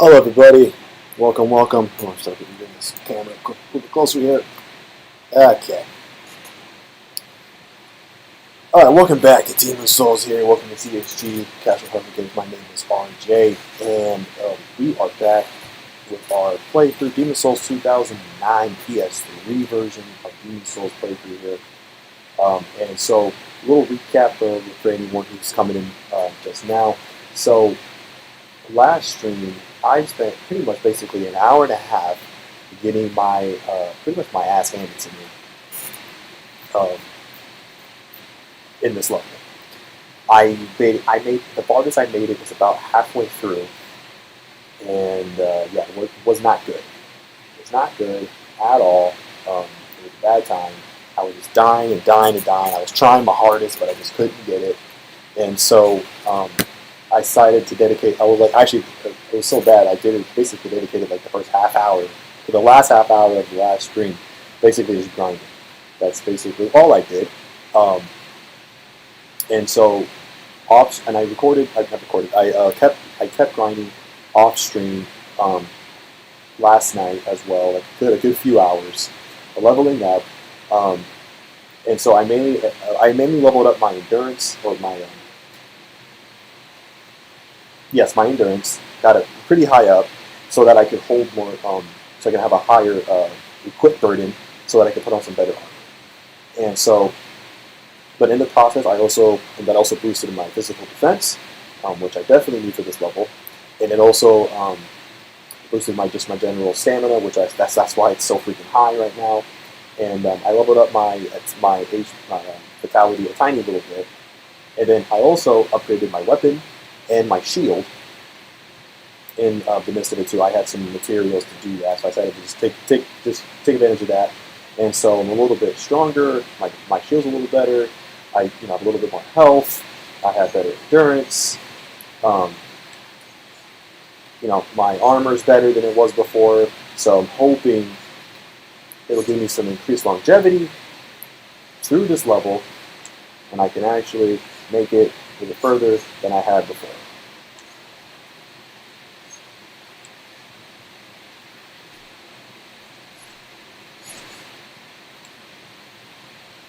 Hello, everybody. Welcome, welcome. Oh, I'm sorry, getting this camera a little bit closer here. Okay. All right, welcome back to Demon's Souls here. Welcome to CHG, Casual Hardcore Games. My name is RJ, and we are back with our playthrough, Demon's Souls 2009 PS3 version of Demon's Souls playthrough here. And so, a little recap for anyone who's coming in just now. So, last stream, I spent pretty much basically an hour and a half getting my pretty much my ass handed to me in this level. I made the farthest I made it was about halfway through, and yeah, it was not good. It was not good at all. It was a bad time. I was just dying and dying and dying. I was trying my hardest, but I just couldn't get it, and so. I decided to dedicate. I was like, actually, it was so bad. I basically dedicated like the first half hour to the last half hour of the last stream, basically just grinding. That's basically all I did. And so, and I recorded. I not recorded. I kept grinding off stream last night as well. Like a good few hours, leveling up. And so I mainly leveled up my endurance or my yes, my endurance, got it pretty high up so that I could hold more, so I could have a higher equip burden so that I could put on some better armor. And so, but in the process, that also boosted my physical defense, which I definitely need for this level. And it also boosted my general stamina, which that's why it's so freaking high right now. And I leveled up my vitality a tiny little bit. And then I also upgraded my weapon and my shield. In the midst of it too, I had some materials to do that, so I decided to just take advantage of that. And so I'm a little bit stronger. My shield's a little better. I have a little bit more health. I have better endurance. My armor's better than it was before. So I'm hoping it'll give me some increased longevity through this level, and I can actually make it a bit further than I had before.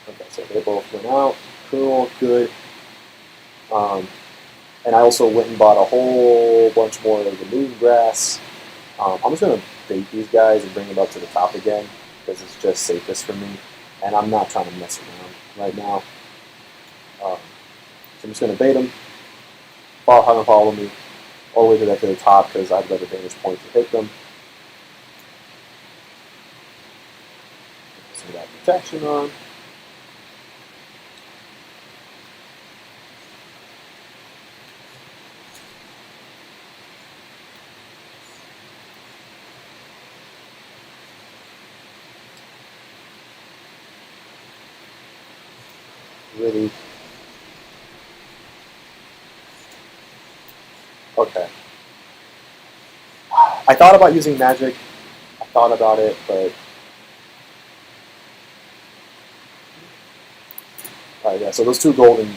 Okay, so they both went out. Cool, good. And I also went and bought a whole bunch more of the moon grass. I'm just going to bait these guys and bring them up to the top again because it's just safest for me. And I'm not trying to mess around right now. So I'm just going to bait them, have them follow me all the way to the top because I have better vantage point to hit them. Some of that protection on. Really. Okay. I thought about using magic. I thought about it, but yeah. So those two golden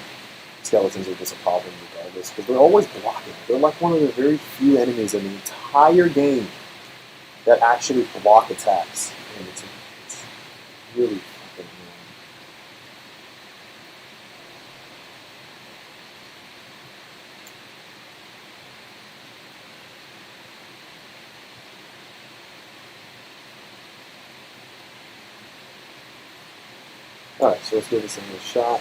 skeletons are just a problem regardless because they're always blocking. They're like one of the very few enemies in the entire game that actually block attacks, and it's really fucking annoying. Alright, so let's give this another shot.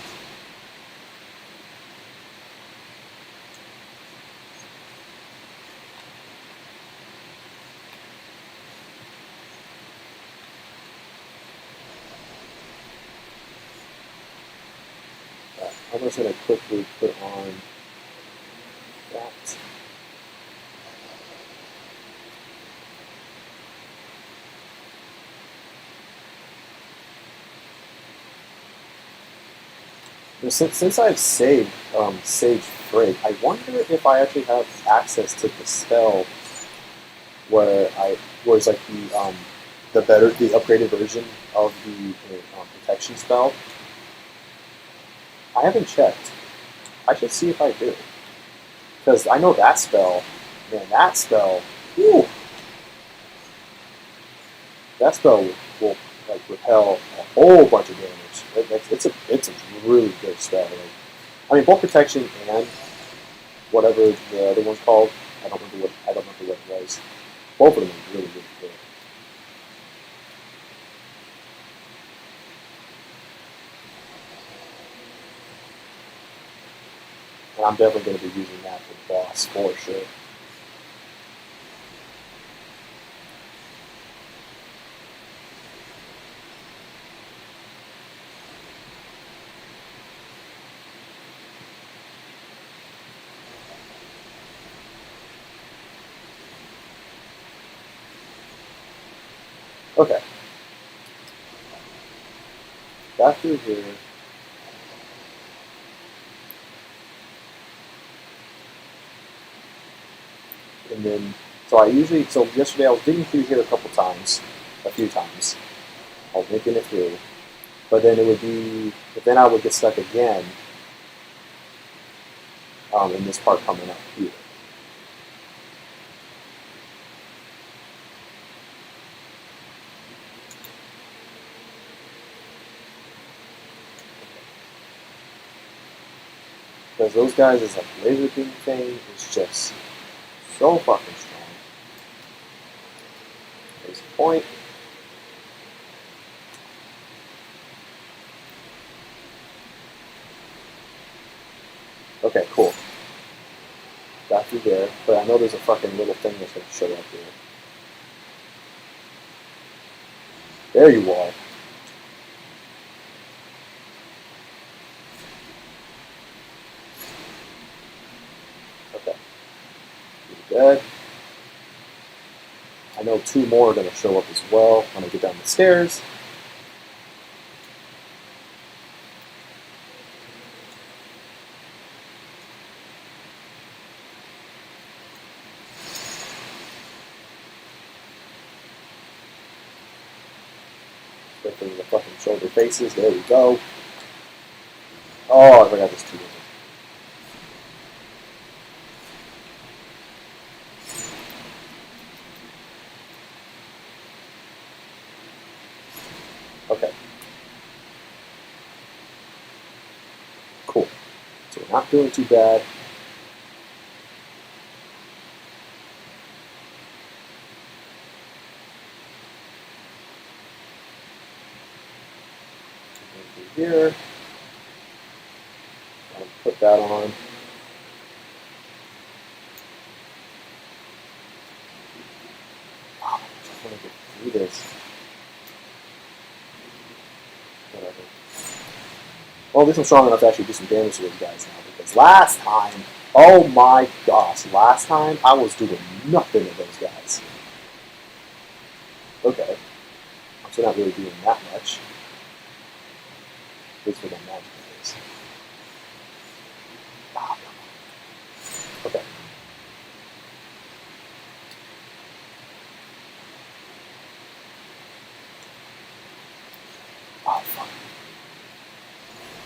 Alright, I'm just going to quickly put on that. Since I've saved Sage Freight, I wonder if I actually have access to the spell where it's like the upgraded version of the protection spell. I haven't checked. I should see if I do, because I know that spell. Man, that spell. Whew, that spell will like repel a whole bunch of damage. It's a really good spell. Like, I mean, both protection and whatever the other one's called. I don't remember what it was. Both of them are really good. And I'm definitely going to be using that for the boss for sure. Okay. Back through here. And then, so yesterday I was digging through here a few times. I was making it through. But then I would get stuck again in this part coming up here. Because those guys' like laser beam thing is just so fucking strong. There's a point. Okay, cool. Got through there, but I know there's a fucking little thing that's going to show up here. There you are. Okay. You're dead. I know 2 more are going to show up as well when I get down the stairs. Especially the fucking shoulder faces. There we go. Oh, I forgot this 2 of them. Okay. Cool. So we're not doing too bad. Here. I'll put that on. Oh, I just want to get through this. Whatever. Well, at least I'm strong enough to actually do some damage to those guys now. Because last time, oh my gosh, last time I was doing nothing to those guys. Okay. I'm still not really doing that much. At least for the magic phase. Ah, okay. Oh, fuck.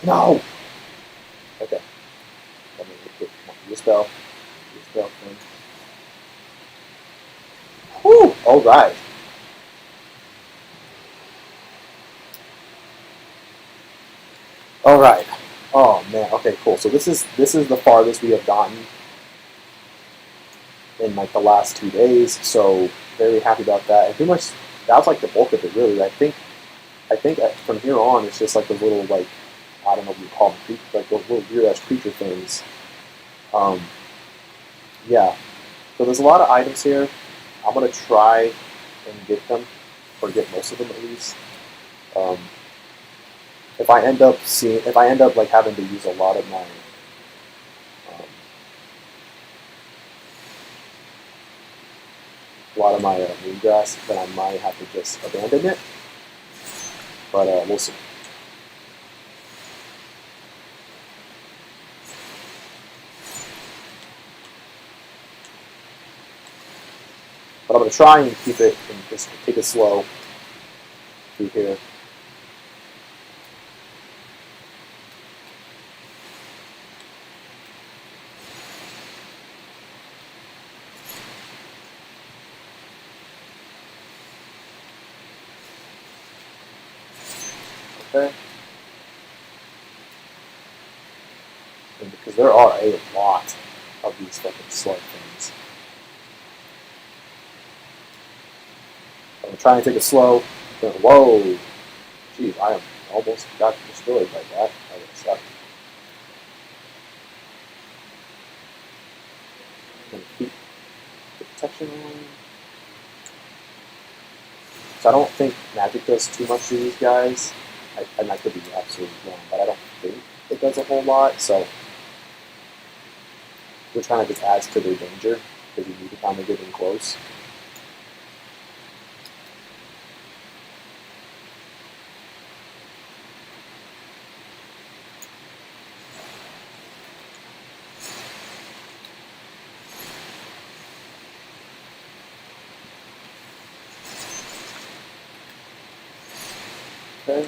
No! Okay. Let me get your spell. Your spell thing. Whew! Alright. Alright. Oh man, okay, cool. So this is the farthest we have gotten in like the last 2 days, so very happy about that. And pretty much that was like the bulk of it really. I think from here on it's just like those little like I don't know what you call them, like those little weird ass creature things. Yeah. So there's a lot of items here. I'm gonna try and get them, or get most of them at least. If I end up like having to use a lot of my moon grass, then I might have to just abandon it. But we'll see. But I'm going to try and keep it and just take it slow through here. Okay. And because there are a lot of these fucking slug things. I'm trying to take it slow. Whoa! Jeez, I am almost got destroyed by that. That would suck. I'm gonna keep the protection on. So I don't think magic does too much to these guys. I could be absolutely wrong, but I don't think it does a whole lot. So which kind of just adds to their danger because you need to kind of get in close. Okay.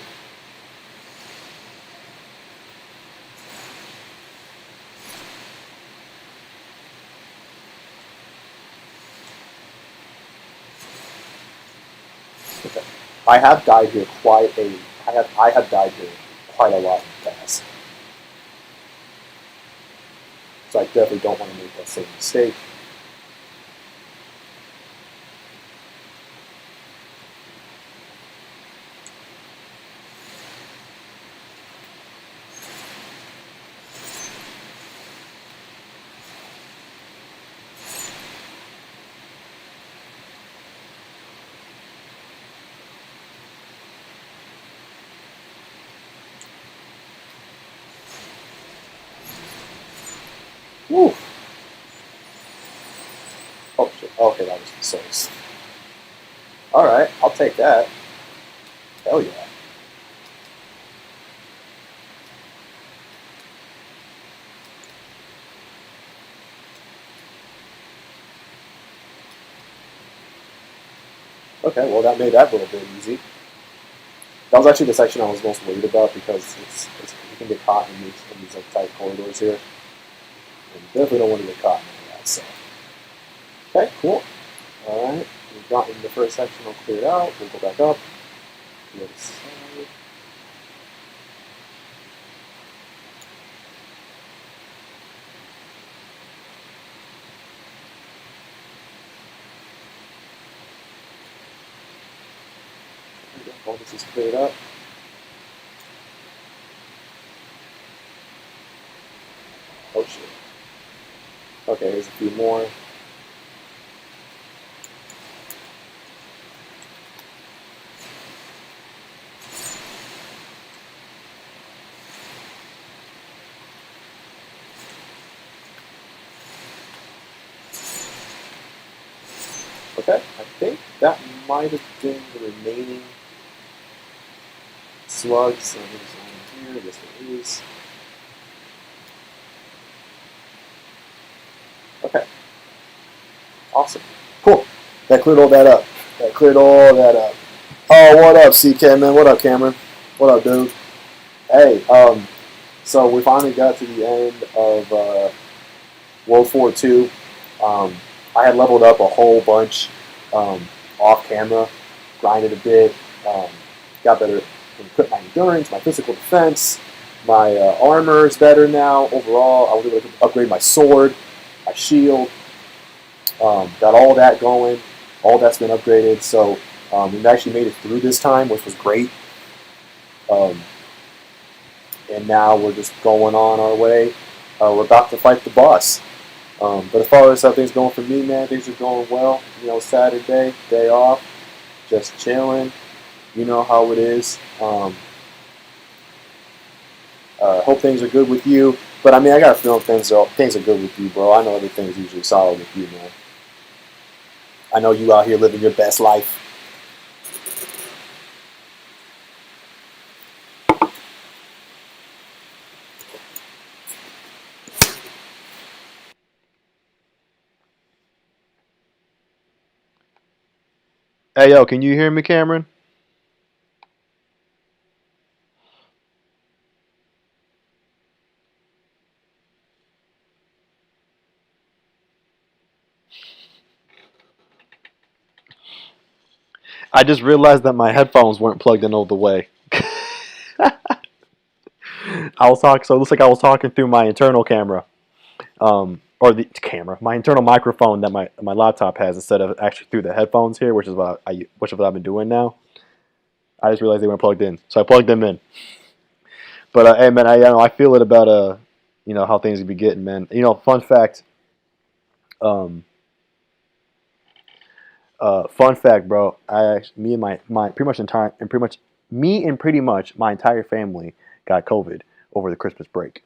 Okay. I have died here quite a. I have died here quite a lot in the past. So I definitely don't want to make that same mistake. Woo! Oh shit. Okay, that was the souls. Alright, I'll take that. Hell yeah. Okay, well that made that a little bit easy. That was actually the section I was most worried about because you can get caught in these like tight corridors here. And you definitely don't want to get caught in any of that. So, okay, cool. All right, we've gotten the first section all cleared out. We'll go back up. The other side. All this is cleared up. Oh shit. Okay, there's a few more. Okay, I think that might have been the remaining slugs. So there's one here. This one is. Okay. Awesome. Cool. That cleared all that up. That cleared all that up. Oh, what up, CK, man? What up, Cameron? What up, dude? Hey, so we finally got to the end of World War II. I had leveled up a whole bunch off camera, grinded a bit, got better, equipped my endurance, my physical defense, my armor is better now. Overall, I was able to upgrade my sword, my shield, got all that going. All that's been upgraded, so we actually made it through this time, which was great. And now we're just going on our way. We're about to fight the boss. But as far as how things going for me, man, things are going well. You know, Saturday, day off, just chilling. You know how it is. Hope things are good with you. But I mean, I got a feeling things are good with you, bro. I know everything's usually solid with you, man. I know you out here living your best life. Hey, yo, can you hear me, Cameron? I just realized that my headphones weren't plugged in all the way. I was talking. So it looks like I was talking through my internal camera, or the camera, my internal microphone that my laptop has instead of actually through the headphones here, which is what I've been doing now. I just realized they weren't plugged in, so I plugged them in. But hey, man, I feel it about how things be getting, man. Fun fact. Um, Fun fact, bro. Me and my pretty much my entire family got COVID over the Christmas break.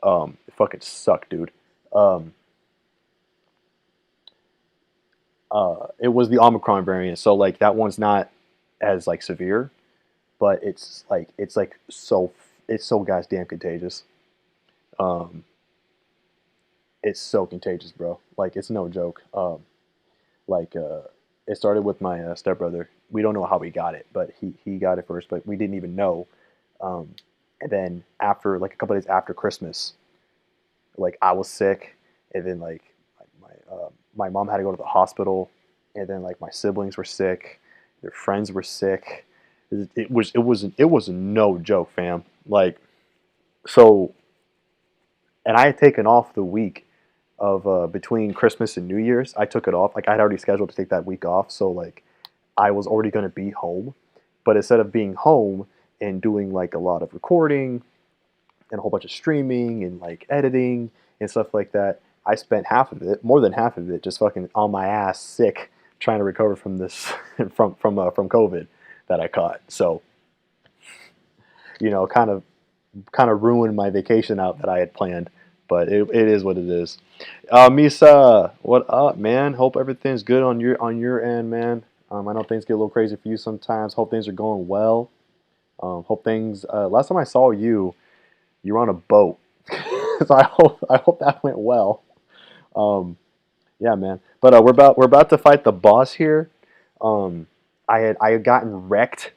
It fucking sucked, dude. Um, it was the Omicron variant, so like that one's not as like severe, but it's so goddamn contagious. Um, it's so contagious, bro. Like it's no joke. Like it started with my stepbrother. We don't know how he got it, but he got it first, but we didn't even know. Um, and then after like a couple of days after Christmas, like I was sick, and then like my mom had to go to the hospital, and then like my siblings were sick, their friends were sick. It was no joke, fam. Like so, and I had taken off the week of between Christmas and New Year's. I took it off. Like I had already scheduled to take that week off, so like I was already going to be home. But instead of being home and doing like a lot of recording and a whole bunch of streaming and like editing and stuff like that, I spent half of it, more than half of it, just fucking on my ass, sick, trying to recover from this from COVID that I caught. So kind of ruined my vacation out that I had planned. But it is what it is. Misa, what up, man? Hope everything's good on your end, man. I know things get a little crazy for you sometimes. Hope things are going well. Hope things. Last time I saw you, you were on a boat, so I hope that went well. Um, yeah, man. But we're about to fight the boss here. Um, I had gotten wrecked.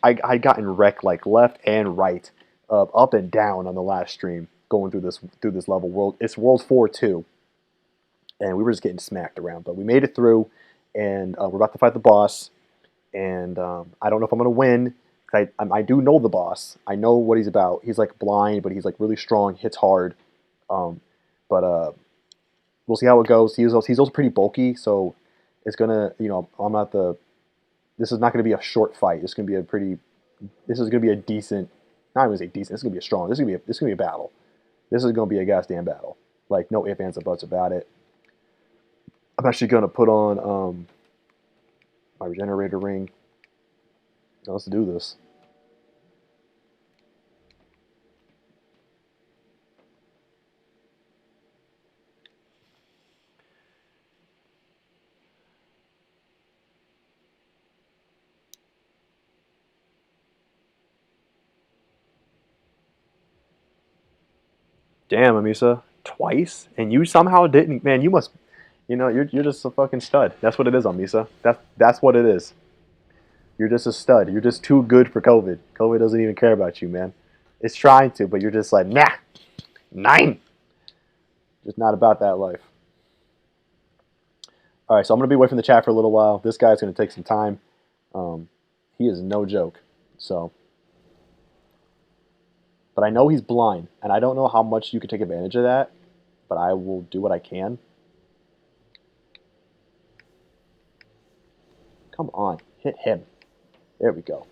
I gotten wrecked like left and right, up and down on the last stream going through this level. It's World 4-2, and we were just getting smacked around. But we made it through, and we're about to fight the boss. And I don't know if I'm gonna win. I do know the boss. I know what he's about. He's like blind, but he's like really strong. Hits hard. Um, but we'll see how it goes. He's also pretty bulky, so it's gonna I'm not the. This is not gonna be a short fight. This is gonna be a pretty. This is gonna be a decent. Not even say decent. This is gonna be a strong. This is gonna be a battle. This is gonna be a goddamn battle. Like no ifs ands or buts about it. I'm actually gonna put on my regenerator ring. Now, let's do this. Damn, Amisa, twice, and you somehow didn't. Man, you must. You're just a fucking stud. That's what it is, Amisa. That's what it is. You're just a stud. You're just too good for COVID. COVID doesn't even care about you, man. It's trying to, but you're just like, nah, nine. Just not about that life. All right, so I'm gonna be away from the chat for a little while. This guy's gonna take some time. Um, he is no joke. So, but I know he's blind, and I don't know how much you can take advantage of that. But I will do what I can. Come on, hit him. There we go.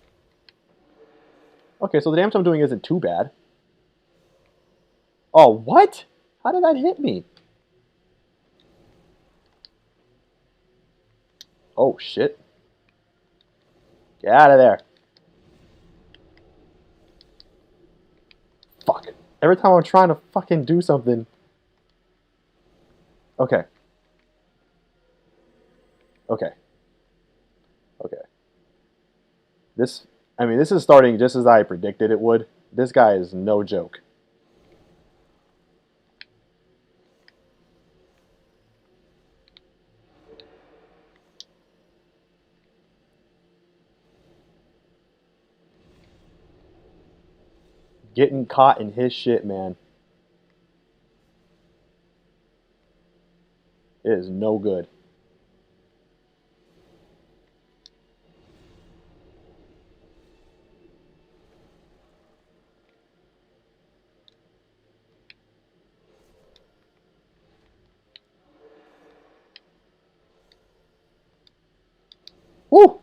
Okay, so the damage I'm doing isn't too bad. Oh, what? How did that hit me? Oh, shit. Get out of there. Fuck. Every time I'm trying to fucking do something. Okay. Okay. Okay. This is starting just as I predicted it would. This guy is no joke. Getting caught in his shit, man. It is no good. Woo!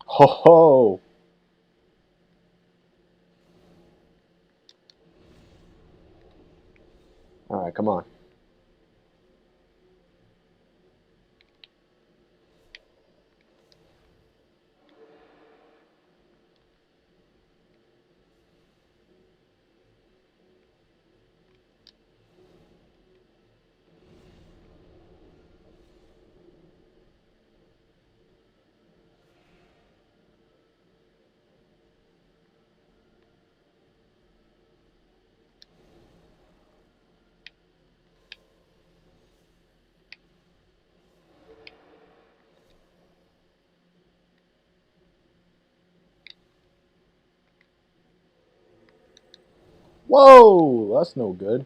Ho ho! All right, come on. Whoa! That's no good.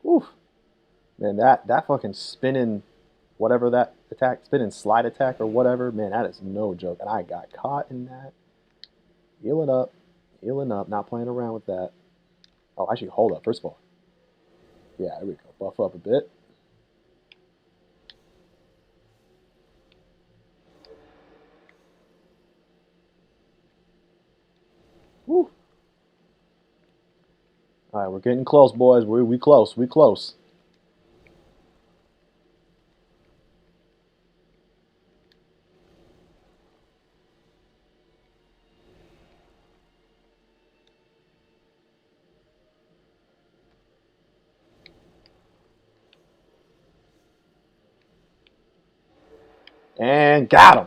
Oof. Man, that fucking spinning, whatever that attack, spinning slide attack or whatever, man, that is no joke. And I got caught in that. Healing up, not playing around with that. Oh, actually, hold up. First of all, yeah, there we go. Buff up a bit. Woo. All right, we're getting close, boys. We close. We close. And got him.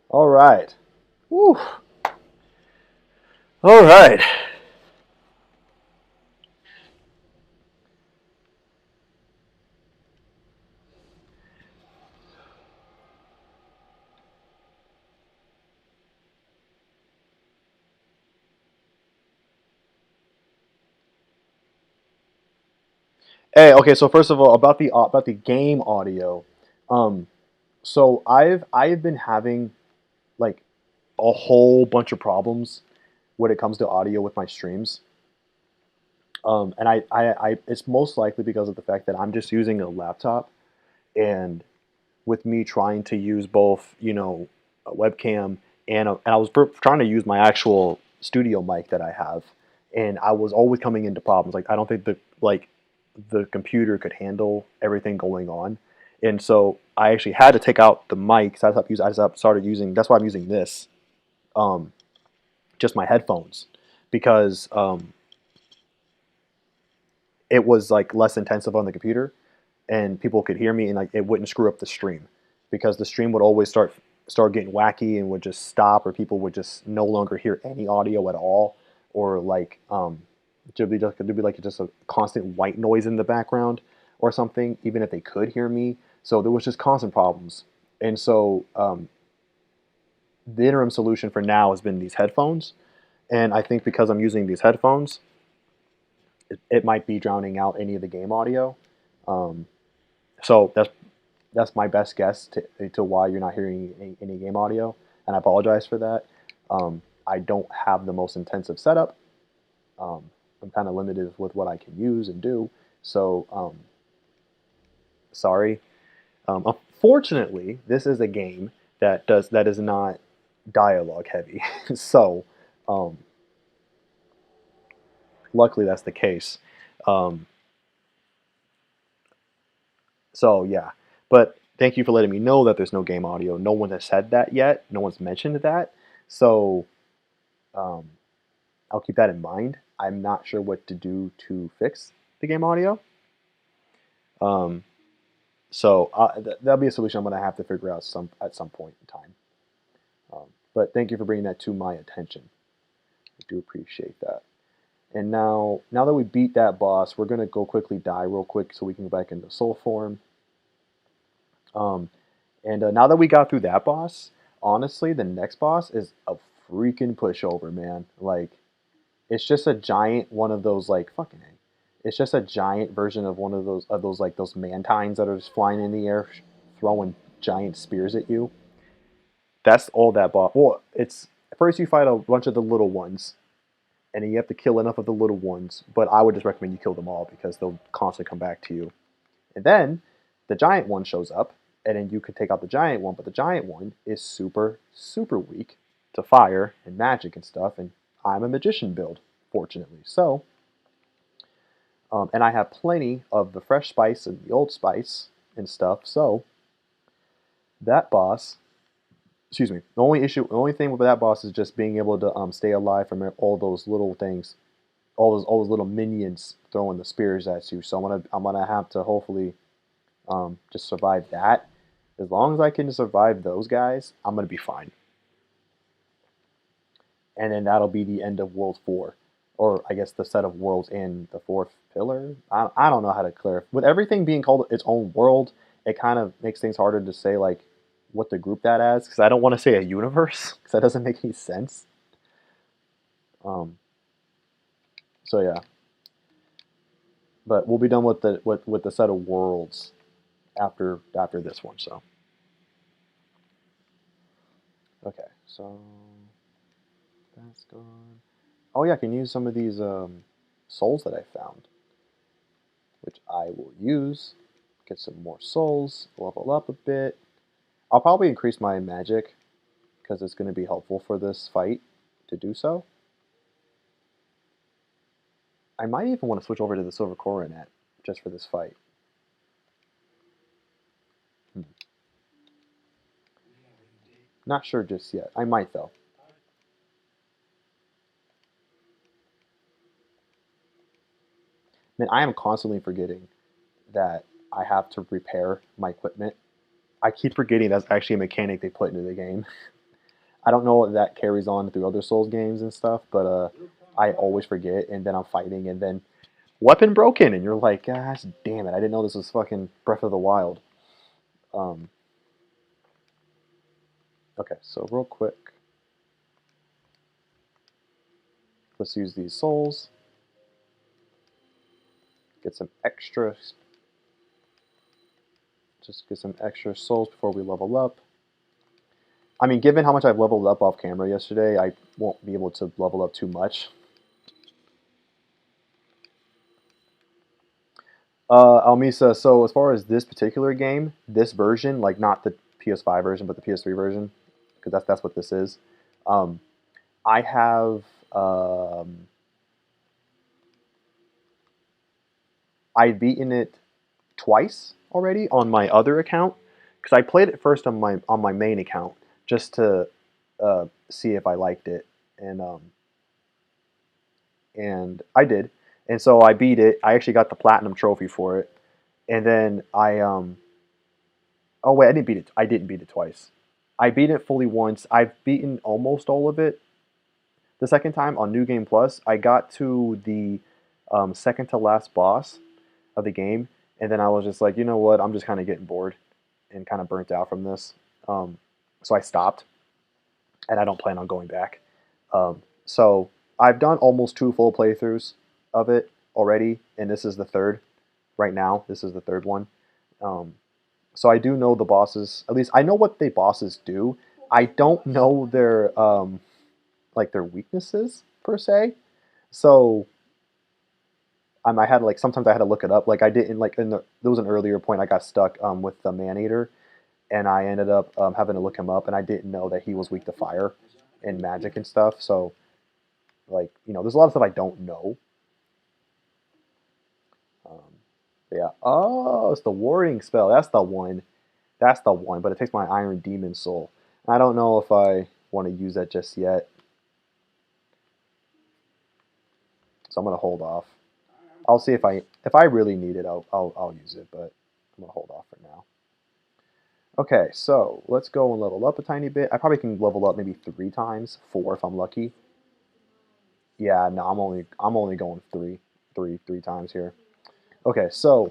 All right. Woo. All right. Hey, okay. So first of all, about the game audio, um, so I've been having like a whole bunch of problems when it comes to audio with my streams. And it's most likely because of the fact that I'm just using a laptop, and with me trying to use both, a webcam and I was trying to use my actual studio mic that I have, and I was always coming into problems. Like I don't think the computer could handle everything going on, and so I actually had to take out the mic. So I started using. That's why I'm using this, um, just my headphones, because it was like less intensive on the computer, and people could hear me, and like it wouldn't screw up the stream, because the stream would always start getting wacky and would just stop, or people would just no longer hear any audio at all, or like there'd be like just a constant white noise in the background or something, even if they could hear me. So there was just constant problems, and so the interim solution for now has been these headphones, and I think because I'm using these headphones, it might be drowning out any of the game audio. Um, so that's my best guess to why you're not hearing any game audio, and I apologize for that. I don't have the most intensive setup. Um, I'm kind of limited with what I can use and do, so sorry. Unfortunately, this is a game that is not dialogue heavy. So, um, luckily that's the case. Um, so yeah, but thank you for letting me know that there's no game audio. No one has said that yet. No one's mentioned that. So um, I'll keep that in mind. I'm not sure what to do to fix the game audio. Um, so that'll be a solution I'm going to have to figure out at some point in time. But thank you for bringing that to my attention. I do appreciate that. And now that we beat that boss, we're going to go quickly die real quick so we can go back into soul form. And now that we got through that boss, honestly, the next boss is a freaking pushover, man. Like, it's just a giant one of those like fucking A. It's just a giant version of one of those like those mantines that are just flying in the air, throwing giant spears at you. That's all that boss. Well, it's first you fight a bunch of the little ones, and then you have to kill enough of the little ones. But I would just recommend you kill them all because they'll constantly come back to you. And then the giant one shows up, and then you can take out the giant one. But the giant one is super super weak to fire and magic and stuff. And I'm a magician build, fortunately. So, and I have plenty of the fresh spice and the old spice and stuff. So that boss, excuse me, the only thing with that boss is just being able to stay alive from all those little things, all those little minions throwing the spears at you. So I'm gonna have to hopefully just survive that. As long as I can survive those guys, I'm gonna be fine. And then that'll be the end of World 4, or I guess the set of worlds in the fourth pillar. I don't know how to clarify. With everything being called its own world, it kind of makes things harder to say like what to group that as, because I don't want to say a universe because that doesn't make any sense. Um, so yeah, but we'll be done with the set of worlds after this one. So okay, so that's gone. Oh yeah, I can use some of these souls that I found, which I will use. Get some more souls, level up a bit. I'll probably increase my magic because it's going to be helpful for this fight to do so. I might even want to switch over to the silver coronet just for this fight. Not sure just yet. I might though. Man, I am constantly forgetting that I have to repair my equipment. I keep forgetting that's actually a mechanic they put into the game. I don't know if that carries on through other Souls games and stuff, but I always forget, and then I'm fighting, and then weapon broken, and you're like, gosh damn it, I didn't know this was fucking Breath of the Wild. Um, okay, so real quick, let's use these souls. Get some extra, just get some extra souls before we level up. I mean, given how much I've leveled up off camera yesterday, I won't be able to level up too much. Almisa, so as far as this particular game, this version, like not the PS5 version, but the PS3 version, because that's what this is. Um, I have I've beaten it twice already on my other account because I played it first on my main account just to see if I liked it, and I did, and so I beat it. I actually got the platinum trophy for it, and then oh wait, I didn't beat it. I didn't beat it twice. I beat it fully once. I've beaten almost all of it. The second time on New Game Plus, I got to the second to last boss of the game, and then I was just like, you know what? I'm just kind of getting bored and kind of burnt out from this. So I stopped, and I don't plan on going back. So I've done almost 2 full playthroughs of it already, and this is the third right now. This is the third one. So I do know the bosses. At least I know what the bosses do. I don't know their like their weaknesses per se. So I had like sometimes I had to look it up. Like I didn't like there was an earlier point I got stuck with the man eater, and I ended up having to look him up, and I didn't know that he was weak to fire and magic and stuff. So like there's a lot of stuff I don't know. Um, but yeah. Oh, it's the warding spell. That's the one. That's the one. But it takes my Iron Demon Soul. I don't know if I want to use that just yet, so I'm gonna hold off. I'll see if I really need it, I'll use it, but I'm gonna hold off for now. Okay, so let's go and level up a tiny bit. I probably can level up maybe 3 times, 4 if I'm lucky. Yeah, no, I'm only going three times here. Okay, so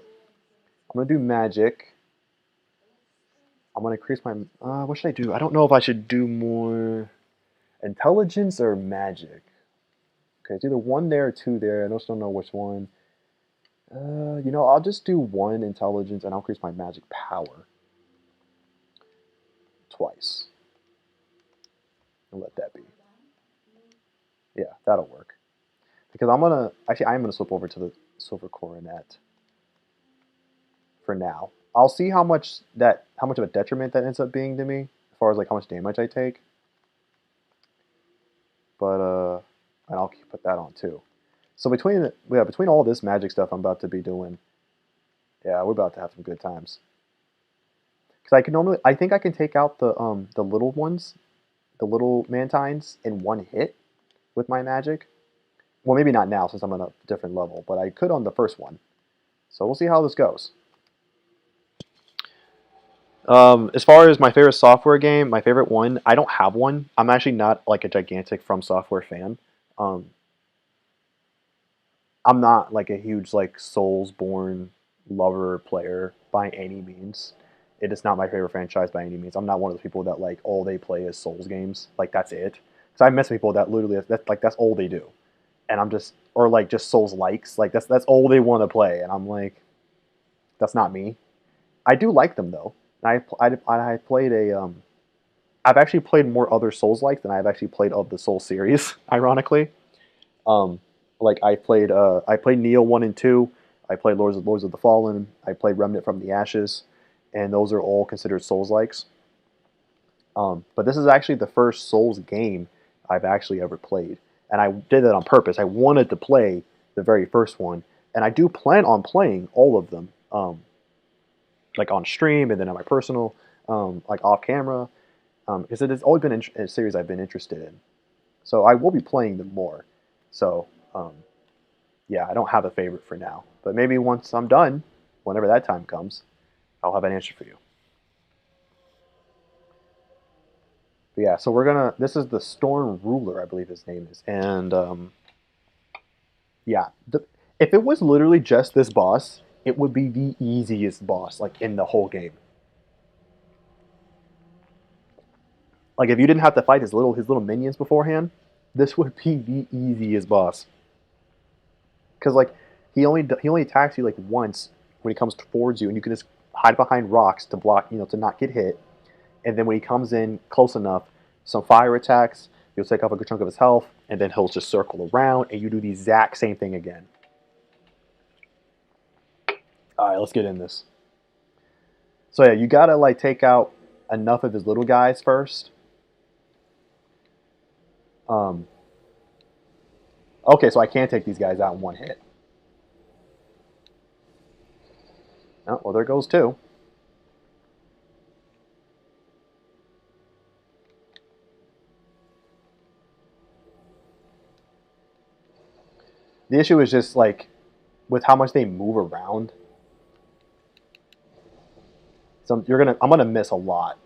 I'm gonna do magic. I'm gonna increase my. What should I do? I don't know if I should do more intelligence or magic. Okay, it's either one there or 2 there. I just don't know which one. I'll just do 1 intelligence and I'll increase my magic power twice. And let that be. Yeah, that'll work. Because I'm gonna swap over to the silver coronet for now. I'll see how much of a detriment that ends up being to me, as far as like how much damage I take. But and I'll put that on too. So between all this magic stuff I'm about to be doing, yeah, we're about to have some good times. Because I think I can take out the little ones, the little mantines in 1 hit with my magic. Well, maybe not now since I'm on a different level, but I could on the first one. So we'll see how this goes. As far as my favorite software game, my favorite one, I don't have one. I'm actually not like a gigantic From Software fan. Um, I'm not like a huge like Soulsborne lover player by any means. It is not my favorite franchise by any means. I'm not one of those people that like all they play is Souls games. Like that's it. So I miss people that literally that's all they do, and I'm just or like just Souls likes like that's all they want to play, and I'm like, that's not me. I do like them though. I played I've actually played more other Souls like than I've actually played of the Soul series. Ironically, um, like I played Neo 1 and 2. I played Lords of the Fallen. I played Remnant from the Ashes, and those are all considered Souls likes. But this is actually the first Souls game I've actually ever played, and I did that on purpose. I wanted to play the very first one, and I do plan on playing all of them, like on stream and then on my personal, like off camera, because it has always been a series I've been interested in. So I will be playing them more. So um, yeah, I don't have a favorite for now, but maybe once I'm done, whenever that time comes, I'll have an answer for you. But yeah, so we're gonna. This is the Storm Ruler, I believe his name is, and yeah, if it was literally just this boss, it would be the easiest boss like in the whole game. Like if you didn't have to fight his little minions beforehand, this would be the easiest boss. Because like he only attacks you like once when he comes towards you, and you can just hide behind rocks to block, to not get hit. And then when he comes in close enough, some fire attacks, you'll take off a good chunk of his health, and then he'll just circle around, and you do the exact same thing again. All right, let's get in this. So yeah, you gotta like take out enough of his little guys first. Um, okay, so I can take these guys out in 1 hit. Oh, well, there goes 2. The issue is just like with how much they move around. So I'm gonna miss a lot.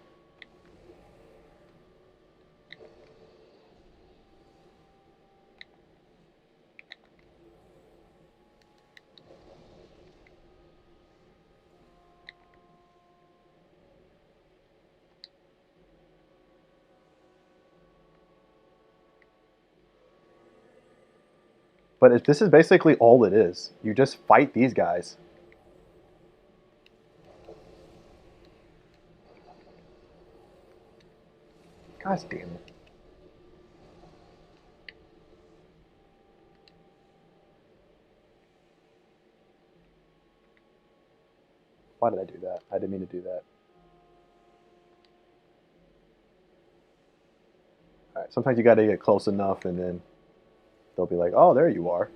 But this is basically all it is. You just fight these guys. God damn it. Why did I do that? I didn't mean to do that. All right, sometimes you got to get close enough, and then they'll be like, "Oh, there you are."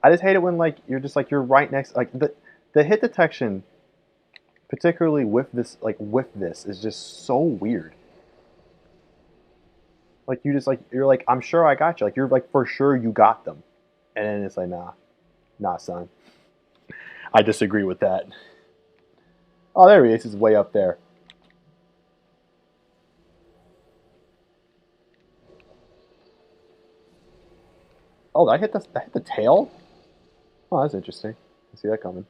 I just hate it when like you're right next, like the hit detection, particularly with this is just so weird. Like you're like, I'm sure I got you. Like you're like for sure you got them, and then it's like, nah, son. I disagree with that. Oh, there he is. He's way up there. Oh, I hit the tail. Oh, that's interesting. I see that coming.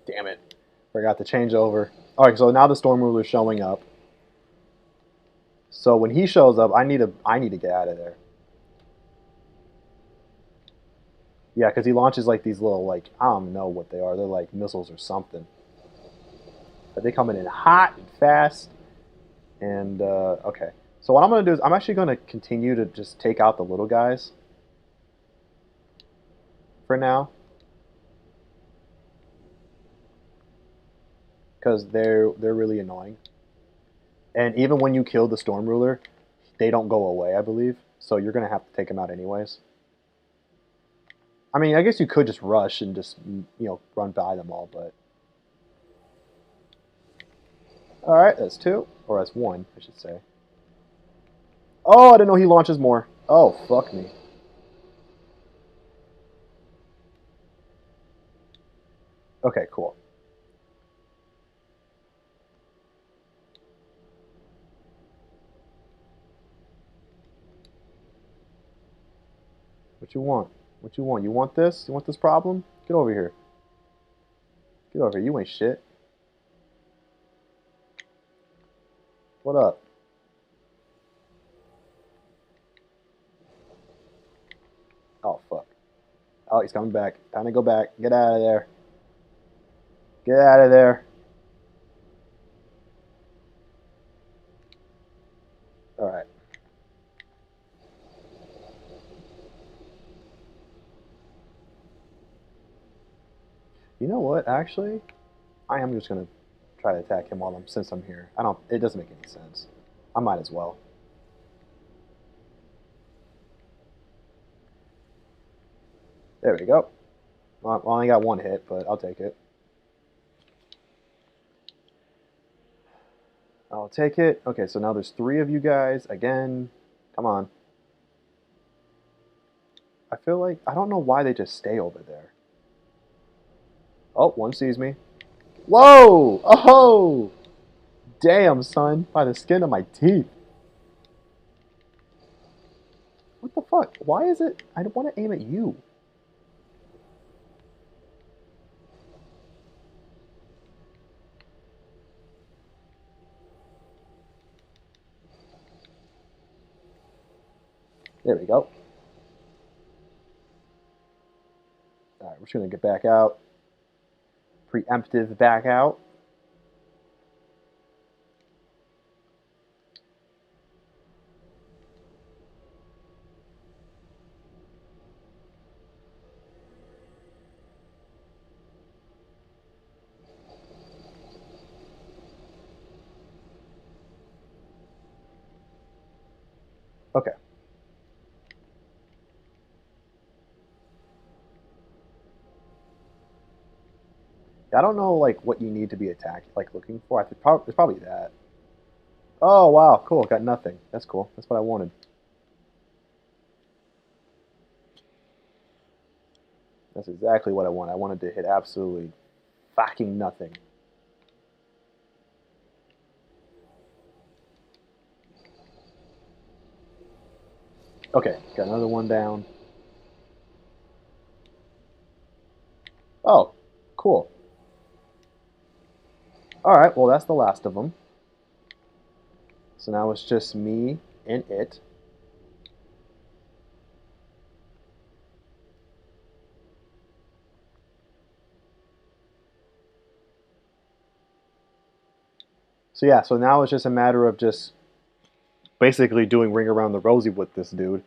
Damn it. Forgot to change over. Alright, so now the Storm Ruler's showing up. So when he shows up, I need to get out of there. Yeah, because he launches like these little like I don't know what they are. They're like missiles or something. But they coming in hot and fast. And okay. So what I'm gonna do is I'm actually gonna continue to just take out the little guys for now. Because they're really annoying. And even when you kill the Storm Ruler, they don't go away, I believe. So you're gonna have to take them out anyways. I mean, I guess you could just rush and just run by them all, but all right, that's two or that's one, I should say. Oh, I didn't know he launches more. Oh, fuck me. Okay, cool. What you want? What you want? You want this? You want this problem? Get over here. Get over here. You ain't shit. What up? Oh, fuck. Oh, he's coming back. Time to go back. Get out of there. Get out of there. All right. You know what? Actually, I am just gonna try to attack him since I'm here. I don't. It doesn't make any sense. I might as well. There we go. Well, I only got one hit, but I'll take it. I'll take it. Okay, so now there's three of you guys. Again, come on. I feel like, I don't know why they just stay over there. Oh, one sees me. Whoa! Oh! Damn, son. By the skin of my teeth. What the fuck? Why is it? I want to aim at you. There we go. Alright, we're just going to get back out. Preemptive back out. Okay. I don't know like what you need to be attacked, like looking for. I think it's probably that. Oh wow, cool. Got nothing. That's cool. That's what I wanted. That's exactly what I wanted. I wanted to hit absolutely fucking nothing. Okay, got another one down. Oh, cool. All Alright, well that's the last of them. So now it's just me and it. So yeah, so now it's just a matter of just basically doing Ring Around the Rosie with this dude.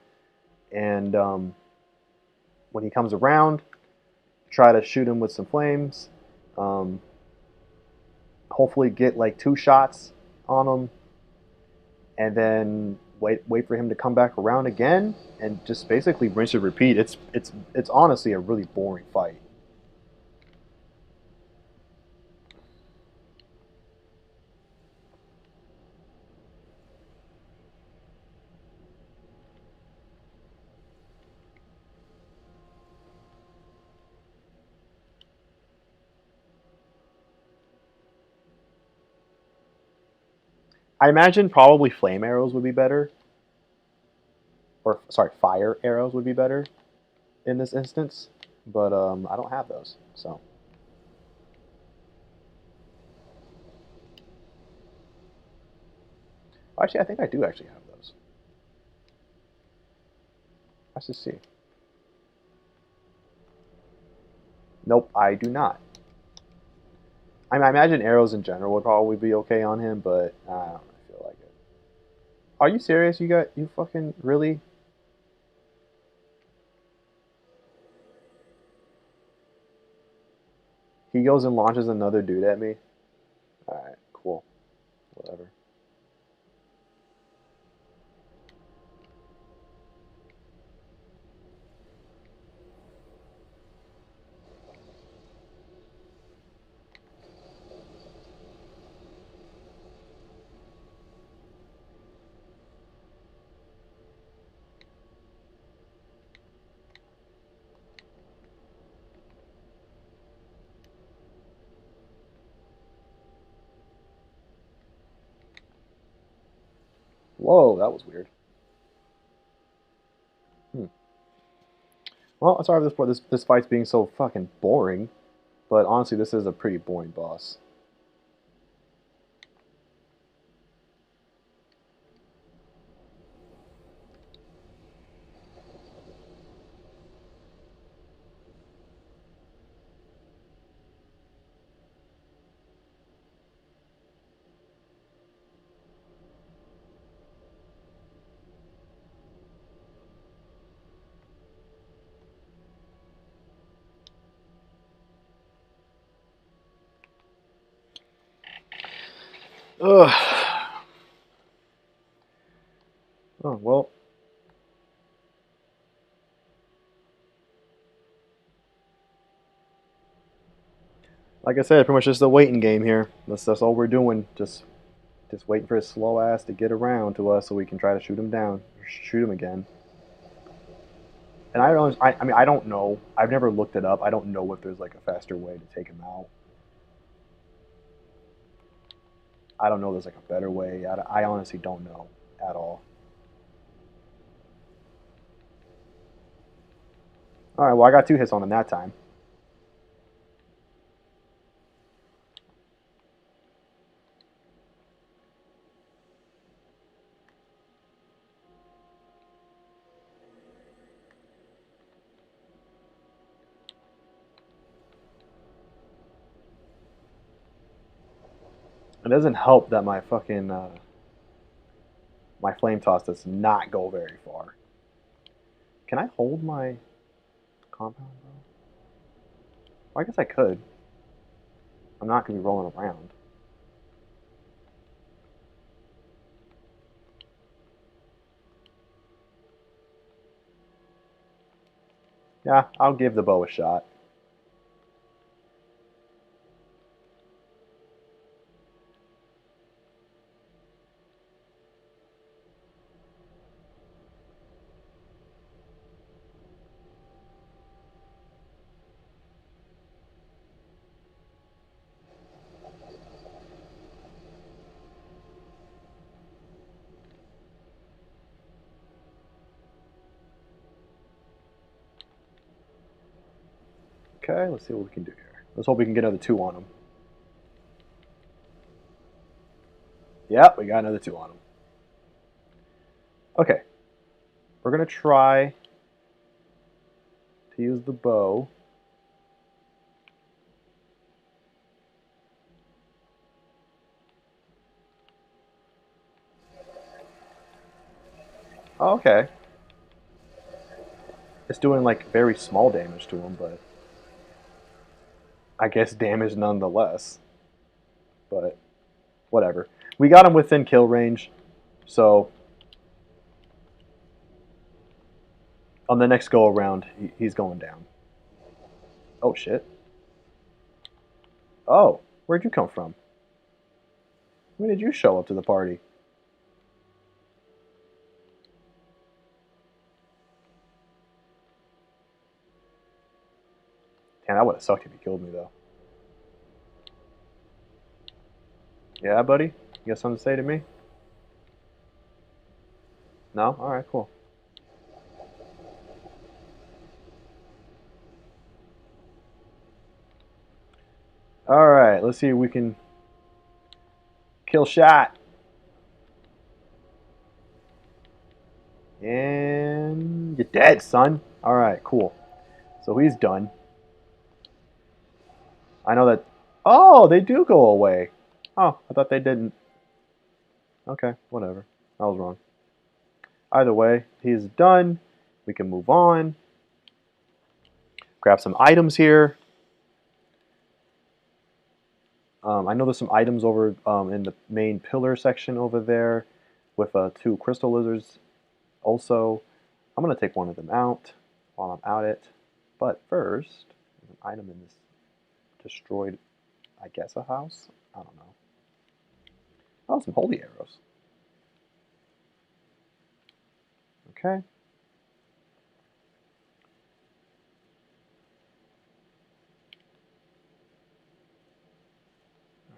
And when he comes around, try to shoot him with some flames. Um, hopefully get like 2 shots on him, and then wait for him to come back around again, and just basically rinse and repeat. It's honestly a really boring fight. I imagine probably flame arrows would be better, or sorry, fire arrows would be better in this instance, but I don't have those. So actually, I think I do actually have those. Let's just see. Nope, I do not. I mean, I imagine arrows in general would probably be okay on him, but I don't really feel like it. Are you serious? You fucking really? He goes and launches another dude at me. All right, cool, whatever. Whoa, that was weird. Hmm. Well, sorry for this fight's being so fucking boring, but honestly, this is a pretty boring boss. Ugh. Oh well. Like I said, pretty much just a waiting game here. That's all we're doing. Just waiting for his slow ass to get around to us so we can try to shoot him down, or shoot him again. And I don't. I mean, I don't know. I've never looked it up. I don't know if there's like a faster way to take him out. I don't know. If there's like a better way. I honestly don't know at all. All right. Well, I got 2 hits on him that time. It doesn't help that my fucking my flame toss does not go very far. Can I hold my compound bow? Well, I guess I could. I'm not gonna be rolling around. Yeah, I'll give the bow a shot. Okay, let's see what we can do here. Let's hope we can get another 2 on him. Yep, we got another 2 on him. Okay. We're going to try to use the bow. Oh, okay. It's doing like very small damage to him, but I guess damage nonetheless. But whatever. We got him within kill range, so on the next go around, he's going down. Oh shit. Oh, where'd you come from? When did you show up to the party? Damn, that would have sucked if you killed me, though. Yeah, buddy? You got something to say to me? No? Alright, cool. Alright, let's see if we can kill shot. And you're dead, son. Alright, cool. So he's done. I know that... Oh, they do go away. Oh, I thought they didn't. Okay, whatever. I was wrong. Either way, he's done. We can move on. Grab some items here. I know there's some items over in the main pillar section over there with 2 crystal lizards. Also, I'm going to take one of them out while I'm at it. But first, there's an item in this destroyed, I guess, a house? I don't know. Oh, some holy arrows. Okay. All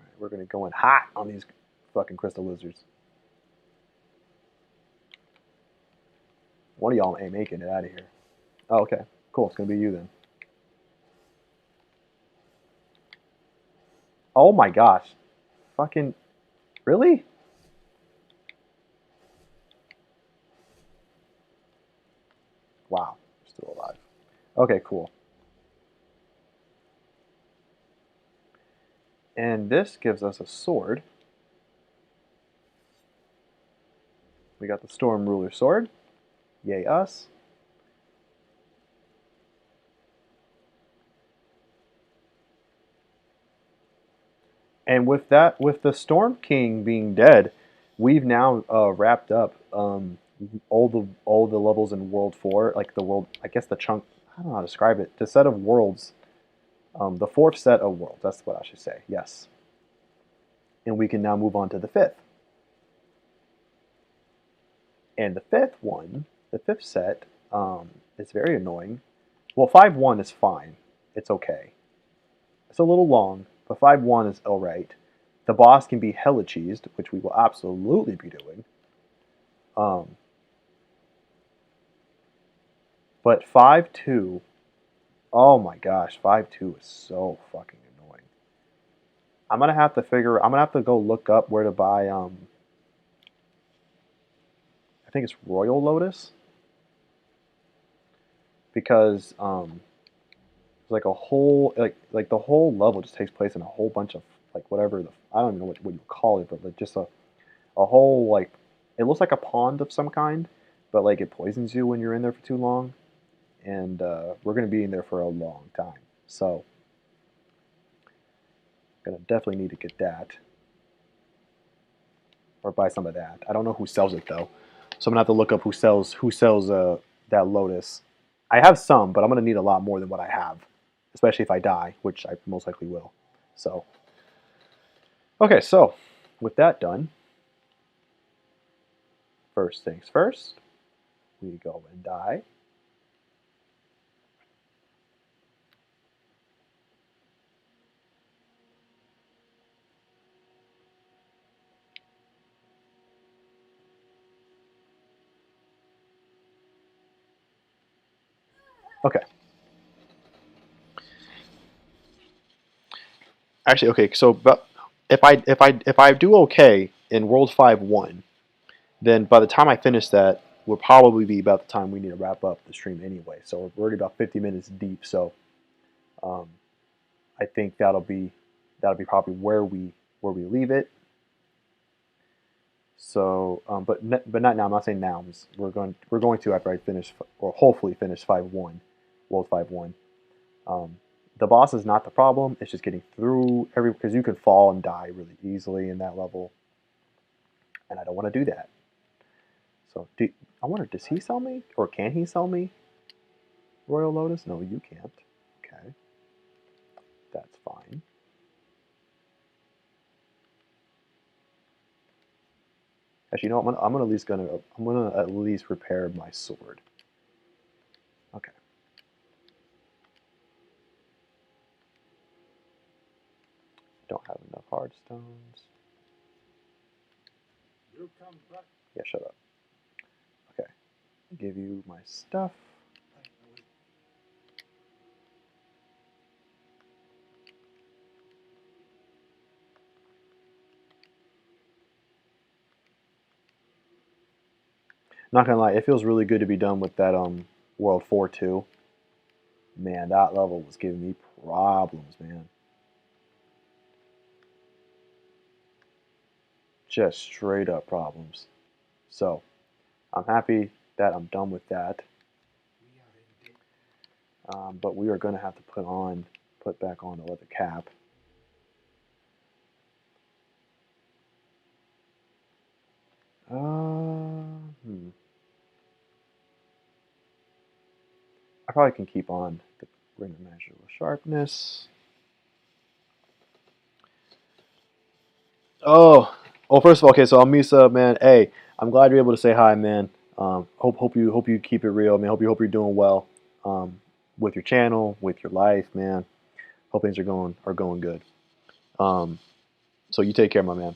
right, we're going to go in hot on these fucking crystal lizards. One of y'all ain't making it out of here. Oh, okay. Cool. It's going to be you then. Oh my gosh. Fucking... Really? Wow. Still alive. Okay, cool. And this gives us a sword. We got the Storm Ruler sword. Yay us. And with that, with the Storm King being dead, we've now wrapped up all the levels in World 4, like the world. I guess the chunk. I don't know how to describe it. The set of worlds, the 4th set of worlds. That's what I should say. Yes. And we can now move on to the 5th. And the 5th one, the 5th set, is very annoying. Well, 5-1 is fine. It's okay. It's a little long, but 5-1 is alright. The boss can be hella cheesed, which we will absolutely be doing. But 5-2, oh my gosh, 5-2 is so fucking annoying. I'm gonna have to go look up where to buy, I think it's Royal Lotus. Because, like a whole, like the whole level just takes place in a whole bunch of, like whatever, I don't even know what you call it, but like just a whole, like, it looks like a pond of some kind, but like it poisons you when you're in there for too long. And we're going to be in there for a long time. So, going to definitely need to get that. Or buy some of that. I don't know who sells it though. So I'm going to have to look up who sells that Lotus. I have some, but I'm going to need a lot more than what I have. Especially if I die, which I most likely will. So, okay, so with that done, first things first, we go and die. Okay. Actually, okay. So, but if I do okay, in World 5-1, then by the time I finish that, will probably be about the time we need to wrap up the stream anyway. So we're already about 50 minutes deep. So um, I think that'll be probably where we leave it. So, but not now. I'm not saying now. We're going to after I finish or hopefully finish 5-1, World 5-1. Um, the boss is not the problem. It's just getting through because you can fall and die really easily in that level, and I don't want to do that. So I wonder, does he sell me or can he sell me Royal Lotus? No, you can't. Okay, that's fine. Actually, you know what? I'm gonna at least repair my sword. Okay. Don't have enough hard stones. Yeah, shut up. Okay. Give you my stuff. Not gonna lie, it feels really good to be done with that World 4-2. Man, that level was giving me problems, man. Just straight up problems. So I'm happy that I'm done with that. But we are gonna have to put back on the leather cap. Hmm. I probably can keep on the ring of magical sharpness. Oh, first of all, okay. So Amisa, man, hey, I'm glad you're able to say hi, man. Hope you keep it real, man. Hope you're doing well, with your channel, with your life, man. Hope things are going good. Um, so you take care, my man.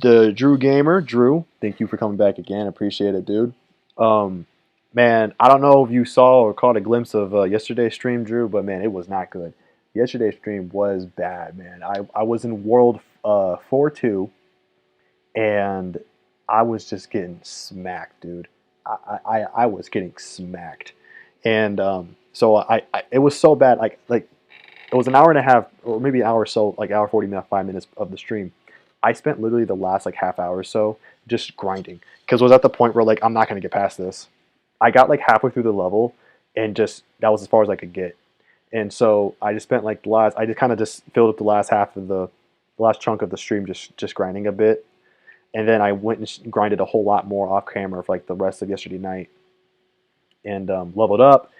The Drew Gamer, Drew, thank you for coming back again. Appreciate it, dude. Um, man, I don't know if you saw or caught a glimpse of yesterday's stream, Drew, but man, it was not good. Yesterday's stream was bad, man. I was in World 4-2, and I was just getting smacked, dude. I was getting smacked, and so it was so bad. Like it was an hour and a half, or maybe an hour or so, like hour 45 minutes of the stream. I spent literally the last like half hour or so just grinding because it was at the point where like I'm not gonna get past this. I got like halfway through the level, and just that was as far as I could get. And so I just spent like the last. I just kind of just filled up the last half of the last chunk of the stream just grinding a bit, and then I went and grinded a whole lot more off camera for like the rest of yesterday night, and leveled up,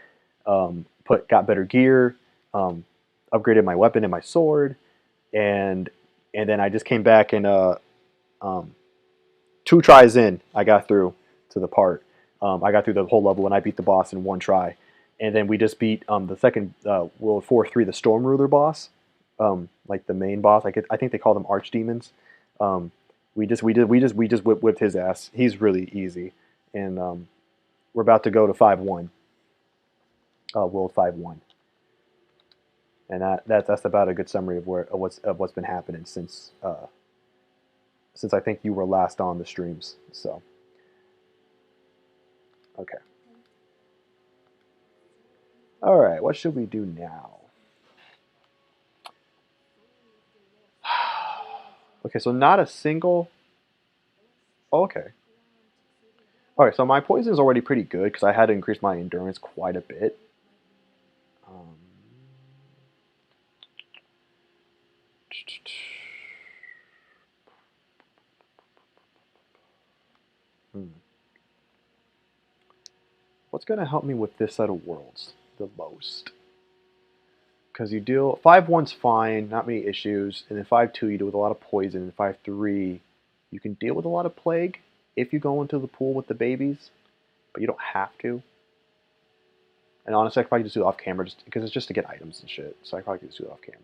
got better gear, um, upgraded my weapon and my sword, and then I just came back and um, 2 tries in, I got through to the part. I got through the whole level and I beat the boss in 1 try, and then we just beat the second World 4-3, the Storm Ruler boss, like the main boss. I think they call them archdemons. Um, we just whipped his ass. He's really easy, and we're about to go to 5-1, World 5-1, and that's about a good summary of what's been happening since I think you were last on the streams. So okay, all right, what should we do now? Okay, so not a single. Oh, okay. All right, so my poison is already pretty good because I had to increase my endurance quite a bit. Um, hmm. What's going to help me with this set of worlds the most? Because you deal 5-1's fine, not many issues, and then 5-2 you deal with a lot of poison, and 5-3 you can deal with a lot of plague if you go into the pool with the babies, but you don't have to. And honestly, I could probably just do it off camera just because it's just to get items and shit. So I probably could just do it off camera.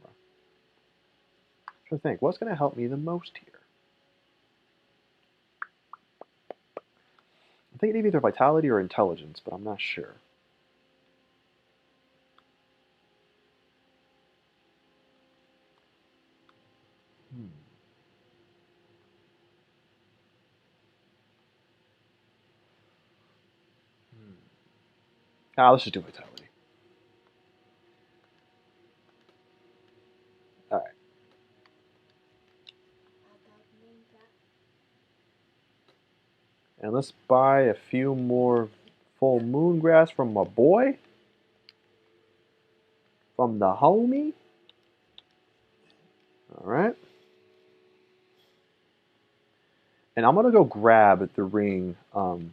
I'm trying to think, what's going to help me the most here? I'm thinking either vitality or intelligence, but I'm not sure. Hmm. Ah, let's just do vitality. All right. And let's buy a few more full moon grass from my boy. From the homie. All right. And I'm going to go grab the ring of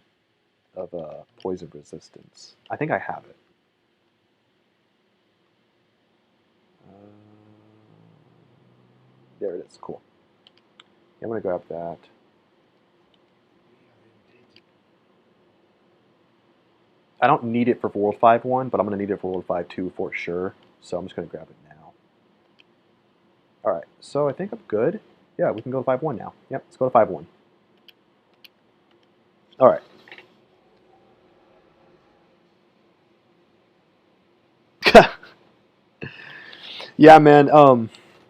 poison resistance. I think I have it. There it is. Cool. Yeah, I'm going to grab that. I don't need it for World 5.1, but I'm going to need it for World 5.2 for sure. So I'm just going to grab it now. All right. So I think I'm good. Yeah, we can go to 5.1 now. Yep, let's go to 5.1. All right. Yeah, man.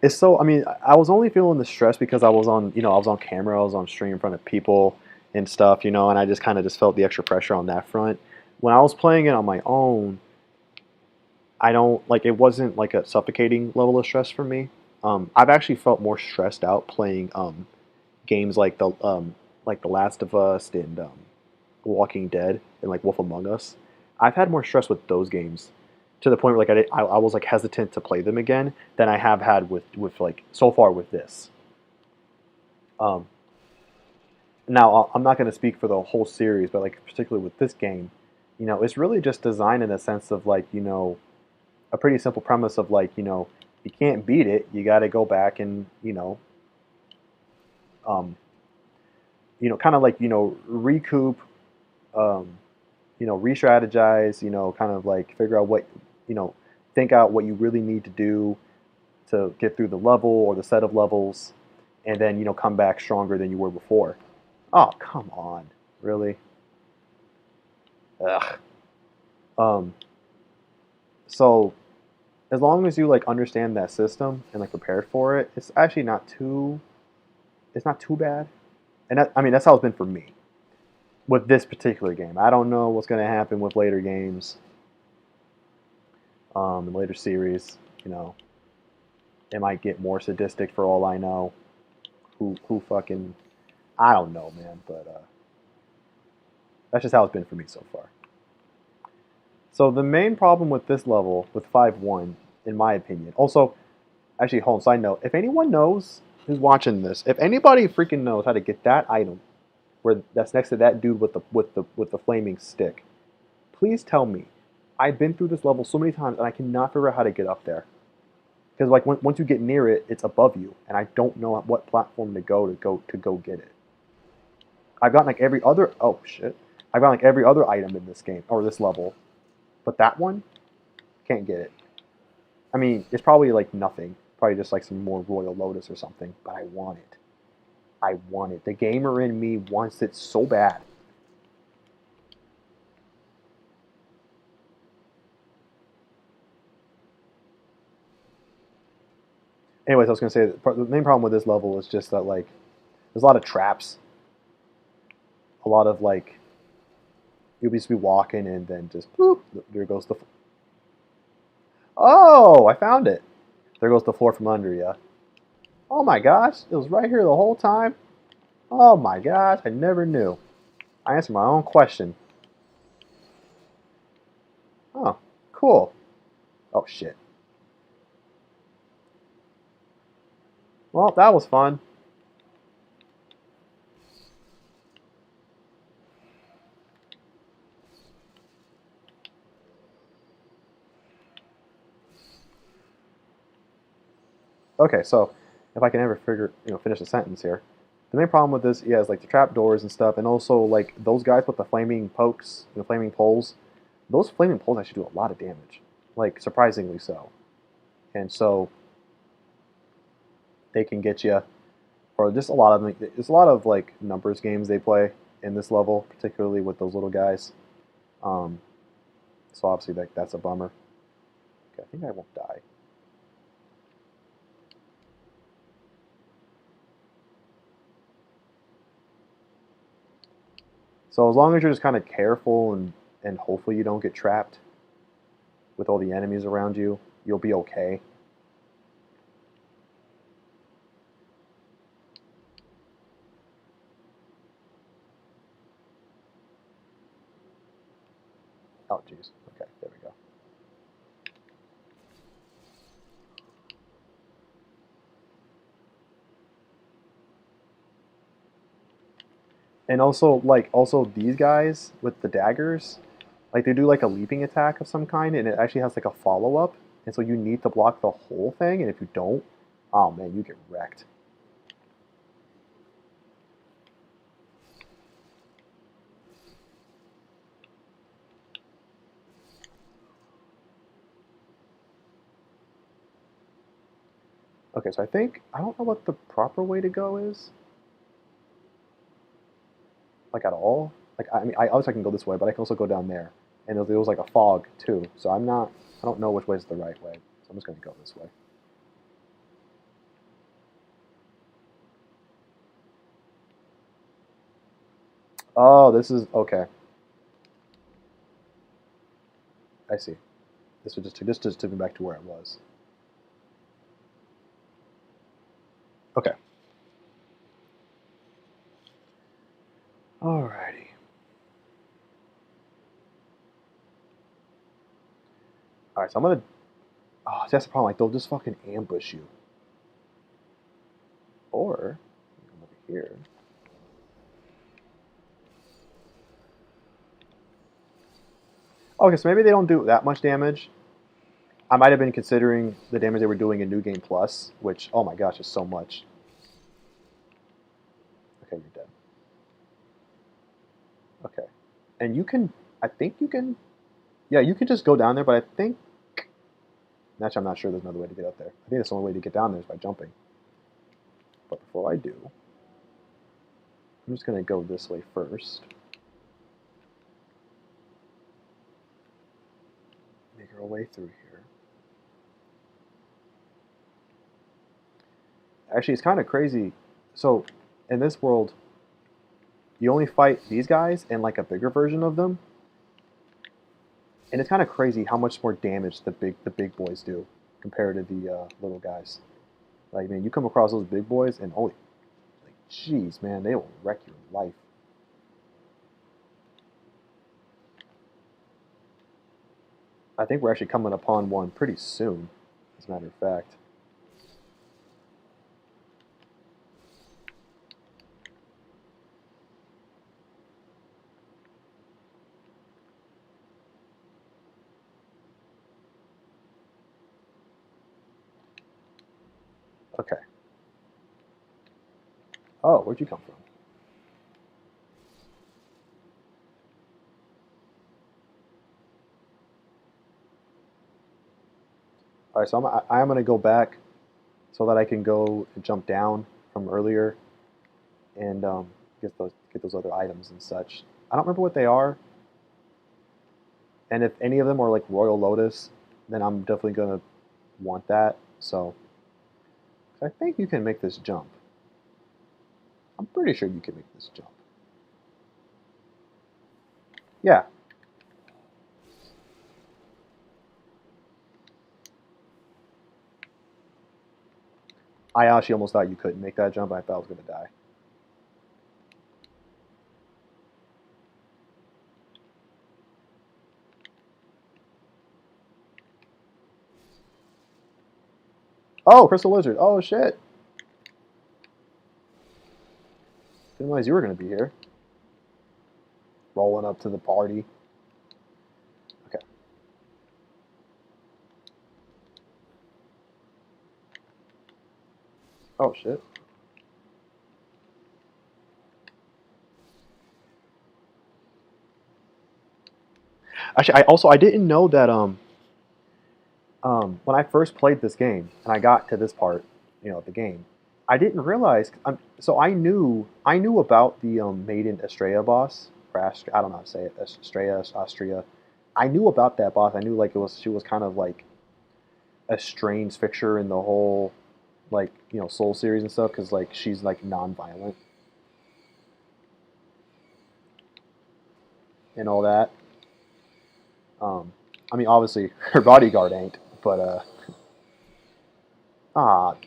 It's so. I mean, I was only feeling the stress because I was on, I was on camera, I was on stream in front of people and stuff, and I just kind of just felt the extra pressure on that front. When I was playing it on my own, I don't like. It wasn't like a suffocating level of stress for me. I've actually felt more stressed out playing games like The Last of Us and Walking Dead and like Wolf Among Us. I've had more stress with those games to the point where like I was like hesitant to play them again than I have had with like so far with this. Um, Now I'm not going to speak for the whole series, but like particularly with this game, it's really just designed in a sense of like a pretty simple premise of like you can't beat it, you got to go back and um, kind of like recoup, um, re-strategize, kind of like figure out what, you know, think out what you really need to do to get through the level or the set of levels, and then come back stronger than you were before. Oh, come on, really? Ugh. Um, so as long as you like understand that system and like prepare for it, it's actually not too bad. And I mean that's how it's been for me with this particular game. I don't know what's going to happen with later games, and later series. It might get more sadistic for all I know. Who fucking I don't know, man. But that's just how it's been for me so far. So the main problem with this level with 5.1, in my opinion. Also, actually, hold on. Side note: if anyone knows who's watching this, if anybody freaking knows how to get that item where that's next to that dude with the flaming stick, please tell me. I've been through this level so many times and I cannot figure out how to get up there. Because like once you get near it, it's above you, and I don't know what platform to go get it. I've gotten like every other oh shit, I've gotten like every other item in this game or this level, but that one can't get it. I mean, it's probably like nothing, probably just like some more Royal Lotus or something, but I want it. I want it. The gamer in me wants it so bad. Anyways, I was gonna say the main problem with this level is just that like there's a lot of traps, a lot of like you'll just be walking and then just boop, there goes the. Oh, I found it. There goes the floor from under you. Oh my gosh, it was right here the whole time. Oh my gosh, I never knew. I answered my own question. Oh, cool. Oh shit. Well, that was fun. Okay, so if I can ever finish a sentence here. The main problem with this, yeah, is like the trap doors and stuff, and also like those guys with the flaming pokes, flaming poles. Those flaming poles actually do a lot of damage, like surprisingly so. And so they can get you, or just a lot of them. There's a lot of like numbers games they play in this level, particularly with those little guys. Um, so obviously that's a bummer. Okay, I think I won't die. So as long as you're just kind of careful and hopefully you don't get trapped with all the enemies around you. You'll be okay. Oh, jeez. Okay, there we go. And also, also these guys with the daggers, like they do like a leaping attack of some kind, and it actually has like a follow up, and so you need to block the whole thing, and if you don't, oh man, you get wrecked. Okay, so I don't know what the proper way to go is, like at all. Like I mean, I obviously can go this way, but I can also go down there, and there was like a fog too, so I don't know which way is the right way, so I'm just gonna go this way. Oh, this is okay. I see. This just took me back to where it was. Okay. Alrighty. Alright, so I'm gonna. Oh, see, that's the problem. Like they'll just fucking ambush you. Or come over here. Okay, so maybe they don't do that much damage. I might have been considering the damage they were doing in New Game Plus, which oh my gosh is so much. Okay, you're dead. Okay, and you can. I think you can. Yeah, you can just go down there, but I think. Actually, I'm not sure there's another way to get up there. I think that's the only way to get down there is by jumping. But before I do, I'm just gonna go this way first. Make our way through here. Actually, it's kind of crazy. So, in this world, you only fight these guys and like a bigger version of them, and it's kind of crazy how much more damage the big boys do compared to the little guys. Like, man, you come across those big boys, and holy, like, jeez, man, they will wreck your life. I think we're actually coming upon one pretty soon, as a matter of fact. Okay. Oh, where'd you come from? All right, so I'm gonna go back so that I can go and jump down from earlier and get those other items and such. I don't remember what they are, and if any of them are like Royal Lotus, then I'm definitely gonna want that. So I think you can make this jump. I'm pretty sure you can make this jump. Yeah. I actually almost thought you couldn't make that jump. I thought I was gonna die. Oh, Crystal Lizard. Oh shit. Didn't realize you were gonna be here. Rolling up to the party. Okay. Oh shit. Actually, I didn't know that when I first played this game and I got to this part, of the game, I didn't realize. So I knew about the Maiden Estrella boss. Or I don't know how to say it. Estrella, Austria. I knew about that boss. I knew like she was kind of like a strange fixture in the whole like Soul series and stuff because like she's like non-violent and all that. I mean, obviously her bodyguard ain't, but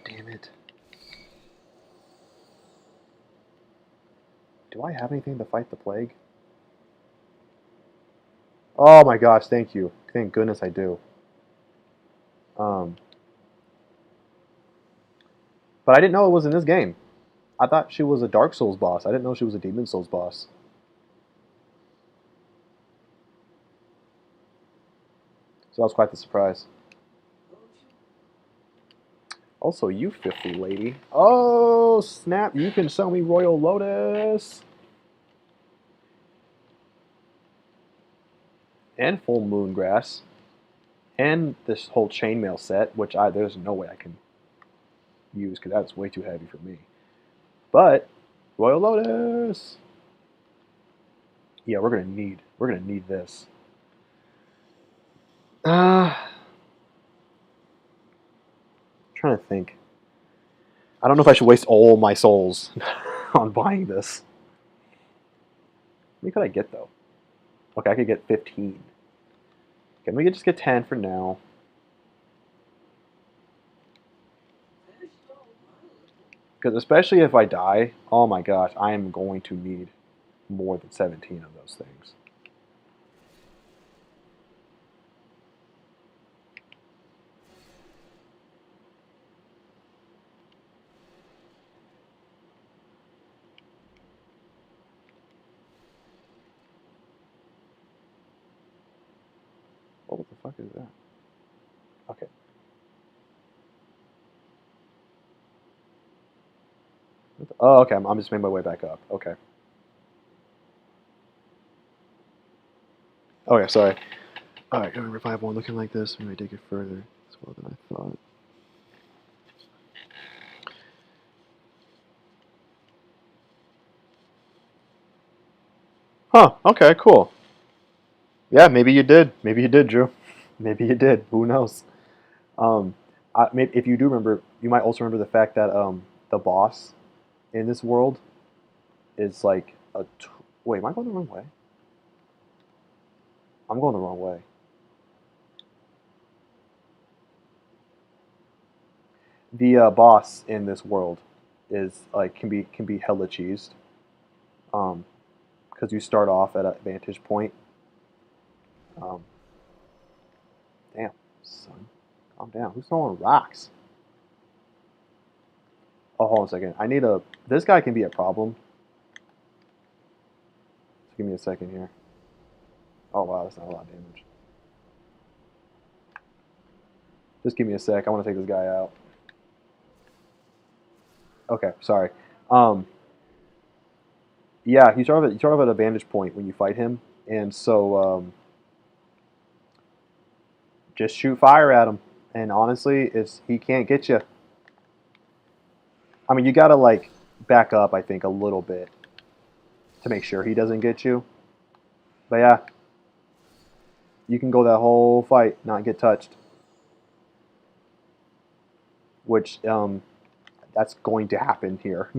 damn it. Do I have anything to fight the plague? Oh my gosh, thank you. Thank goodness I do. Um, but I didn't know it was in this game. I thought she was a Dark Souls boss. I didn't know she was a Demon Souls boss. So that was quite the surprise. Also, you 50 lady. Oh, snap. You can sell me Royal Lotus. And Full Moon Grass. And this whole chainmail set, which there's no way I can use because that's way too heavy for me. But Royal Lotus. Yeah, we're gonna need this. Trying to think. I don't know if I should waste all my souls on buying this. How many could I get though? Okay, I could get 15. Can we just get 10 for now? Because especially if I die, oh my gosh, I am going to need more than 17 of those things. What the fuck is that? Okay. Oh, okay. I'm just making my way back up. Okay. Okay, sorry. All right, revive one looking like this. Maybe take it further as well than I thought. Huh. Okay. Cool. Yeah. Maybe you did. Maybe you did, Drew. Maybe you did. Who knows? Um, if you do remember, you might also remember the fact that the boss in this world is like a. Wait, am I going the wrong way? I'm going the wrong way. The boss in this world is like can be hella cheesed. Because you start off at a vantage point. Um, damn, son, calm down. Who's throwing rocks? Oh, hold on a second. I need a. This guy can be a problem. So give me a second here. Oh wow, that's not a lot of damage. Just give me a sec. I want to take this guy out. Okay, sorry. Um, yeah, you start off at a vantage point when you fight him, and so just shoot fire at him. And honestly, he can't get you. I mean, you gotta like back up, I think, a little bit to make sure he doesn't get you. But yeah, you can go that whole fight not get touched, which that's going to happen here.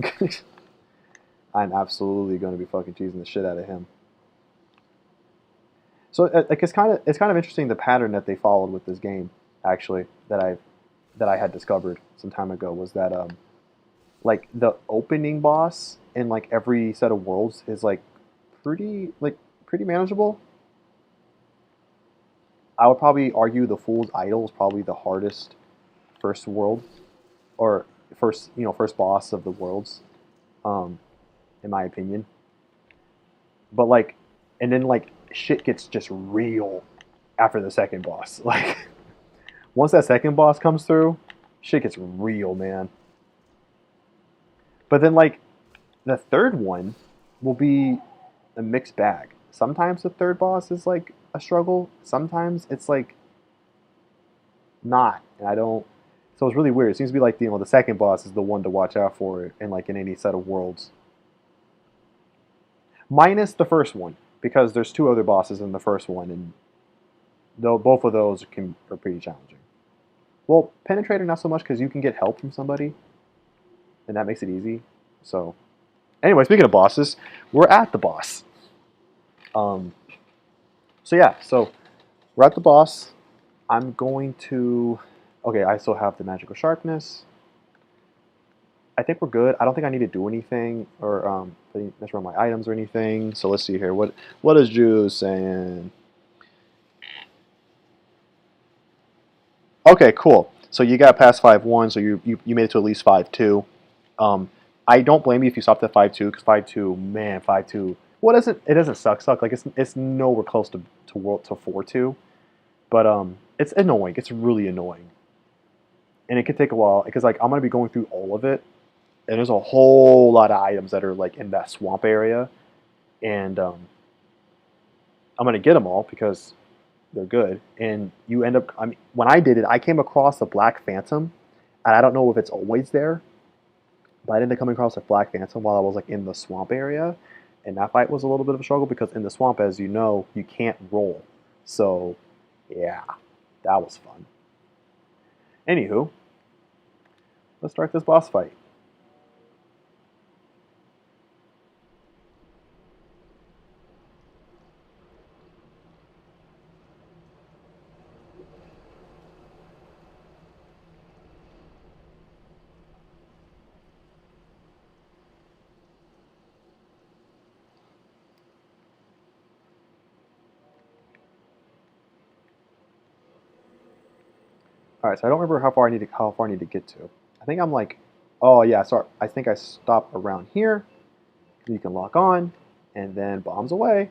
I'm absolutely going to be fucking cheesing the shit out of him. So like it's kind of interesting the pattern that they followed with this game actually that I had discovered some time ago was that like the opening boss in like every set of worlds is pretty manageable. I would probably argue the Fool's Idol is probably the hardest first world or first boss of the worlds, um, in my opinion. But like, and then like shit gets just real after the second boss. Like once that second boss comes through, shit gets real, man. But then like the third one will be a mixed bag. Sometimes the third boss is like a struggle. Sometimes it's like not, and I don't. So it's really weird. It seems to be like the second boss is the one to watch out for, in like in any set of worlds, minus the first one because there's two other bosses in the first one, and though both of those are pretty challenging. Well, penetrator not so much because you can get help from somebody, and that makes it easy. So, anyway, speaking of bosses, we're at the boss. Um, so yeah, so we're at the boss. I'm going to. Okay, I still have the magical sharpness. I think we're good. I don't think I need to do anything or mess around my items or anything. So let's see here. What is Juice saying? Okay, cool. So you got past 5-1, so you made it to at least 5-2. Um, I don't blame you if you stopped at 5-2 because 5-2, man, 5-2. Well, it doesn't suck. Like it's nowhere close to 4-2, but it's annoying. It's really annoying, and it could take a while because like I'm gonna be going through all of it, and there's a whole lot of items that are like in that swamp area, and I'm gonna get them all because they're good. And you end up. I mean, when I did it, I came across the Black Phantom, and I don't know if it's always there, but I ended up coming across a Black Phantom while I was like in the swamp area, and that fight was a little bit of a struggle because in the swamp, as you know, you can't roll. So, yeah, that was fun. Anywho, let's start this boss fight. All right, so I don't remember how far I need to get to. I think I'm like, oh yeah, sorry. I think I stop around here. You can lock on, and then bombs away.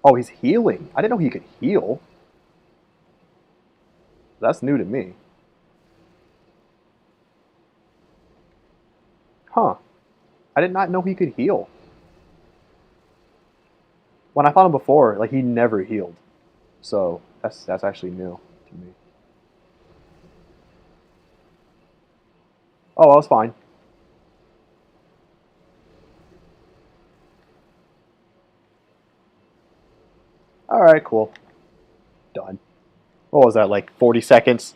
Oh, he's healing. I didn't know he could heal. That's new to me. Huh. I did not know he could heal. When I fought him before, like he never healed. So that's actually new to me. Oh, I was fine. All right, cool. Done. What was that, like 40 seconds?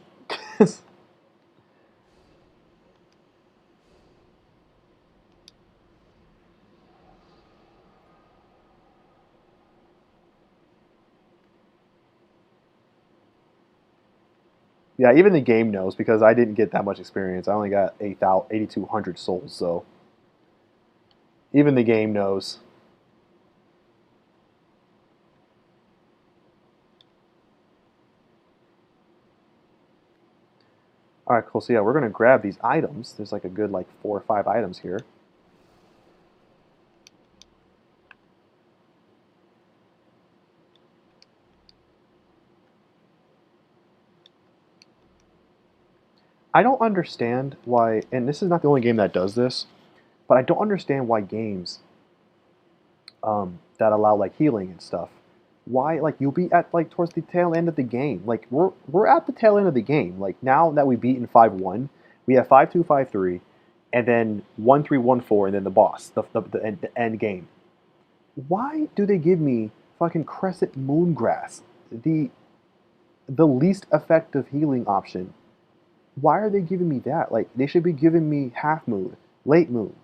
Yeah, even the game knows because I didn't get that much experience. I only got 8,200 souls, so even the game knows. All right, cool. So yeah, we're gonna grab these items. There's like a good like 4 or 5 items here. I don't understand why, and this is not the only game that does this, but I don't understand why games that allow like healing and stuff. Why like you'll be at like towards the tail end of the game. Like we're at the tail end of the game. Like now that we've beaten 5-1, we have 5-2, 5-3, and then 1-3, 1-4, and then the boss, the end game. Why do they give me fucking Crescent Moongrass, the the least effective healing option? Why are they giving me that? Like they should be giving me half moon, late moon.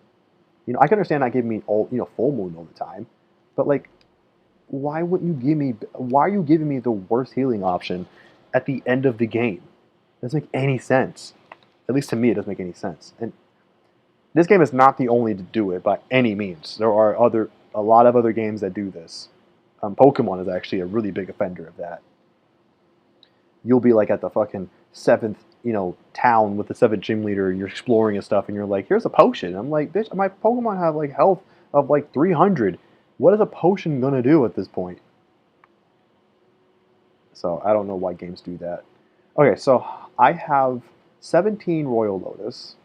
I can understand not giving me all full moon all the time, but like why wouldn't you give me? Why are you giving me the worst healing option at the end of the game? It doesn't make any sense. At least to me, it doesn't make any sense. And this game is not the only to do it by any means. There are a lot of other games that do this. Pokemon is actually a really big offender of that. You'll be like at the fucking seventh, town with the seventh gym leader, and you're exploring and stuff, and you're like, "Here's a potion." I'm like, "Bitch, my Pokemon have like health of like 300. What is a potion gonna do at this point?" So I don't know why games do that. Okay, so I have 17 Royal Lotus.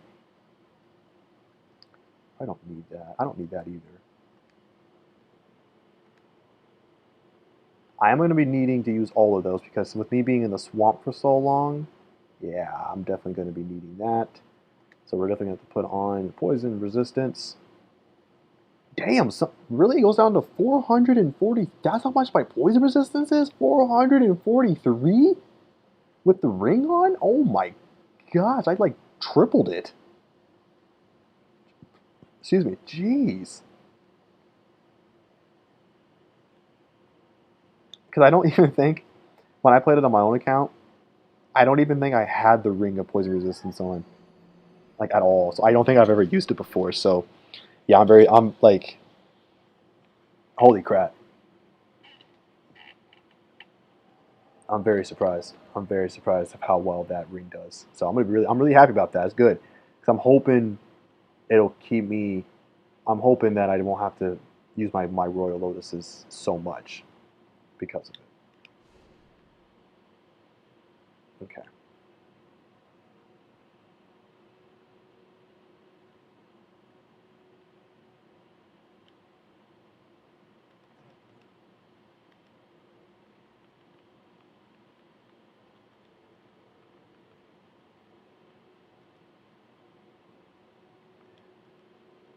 I don't need that. I don't need that either. I am going to be needing to use all of those because with me being in the swamp for so long, yeah, I'm definitely going to be needing that. So we're definitely going to have to put on poison resistance. Damn, really it goes down to 440. That's how much my poison resistance is? 443? With the ring on? Oh my gosh, I like tripled it. Excuse me, jeez. Because I don't even think, when I played it on my own account, I don't even think I had the ring of poison resistance on, like at all. So I don't think I've ever used it before. So yeah, I'm like, holy crap. I'm very surprised. I'm very surprised of how well that ring does. So I'm really happy about that. It's good because I'm hoping it'll keep me. I'm hoping that I won't have to use my Royal Lotuses so much because of it. Okay.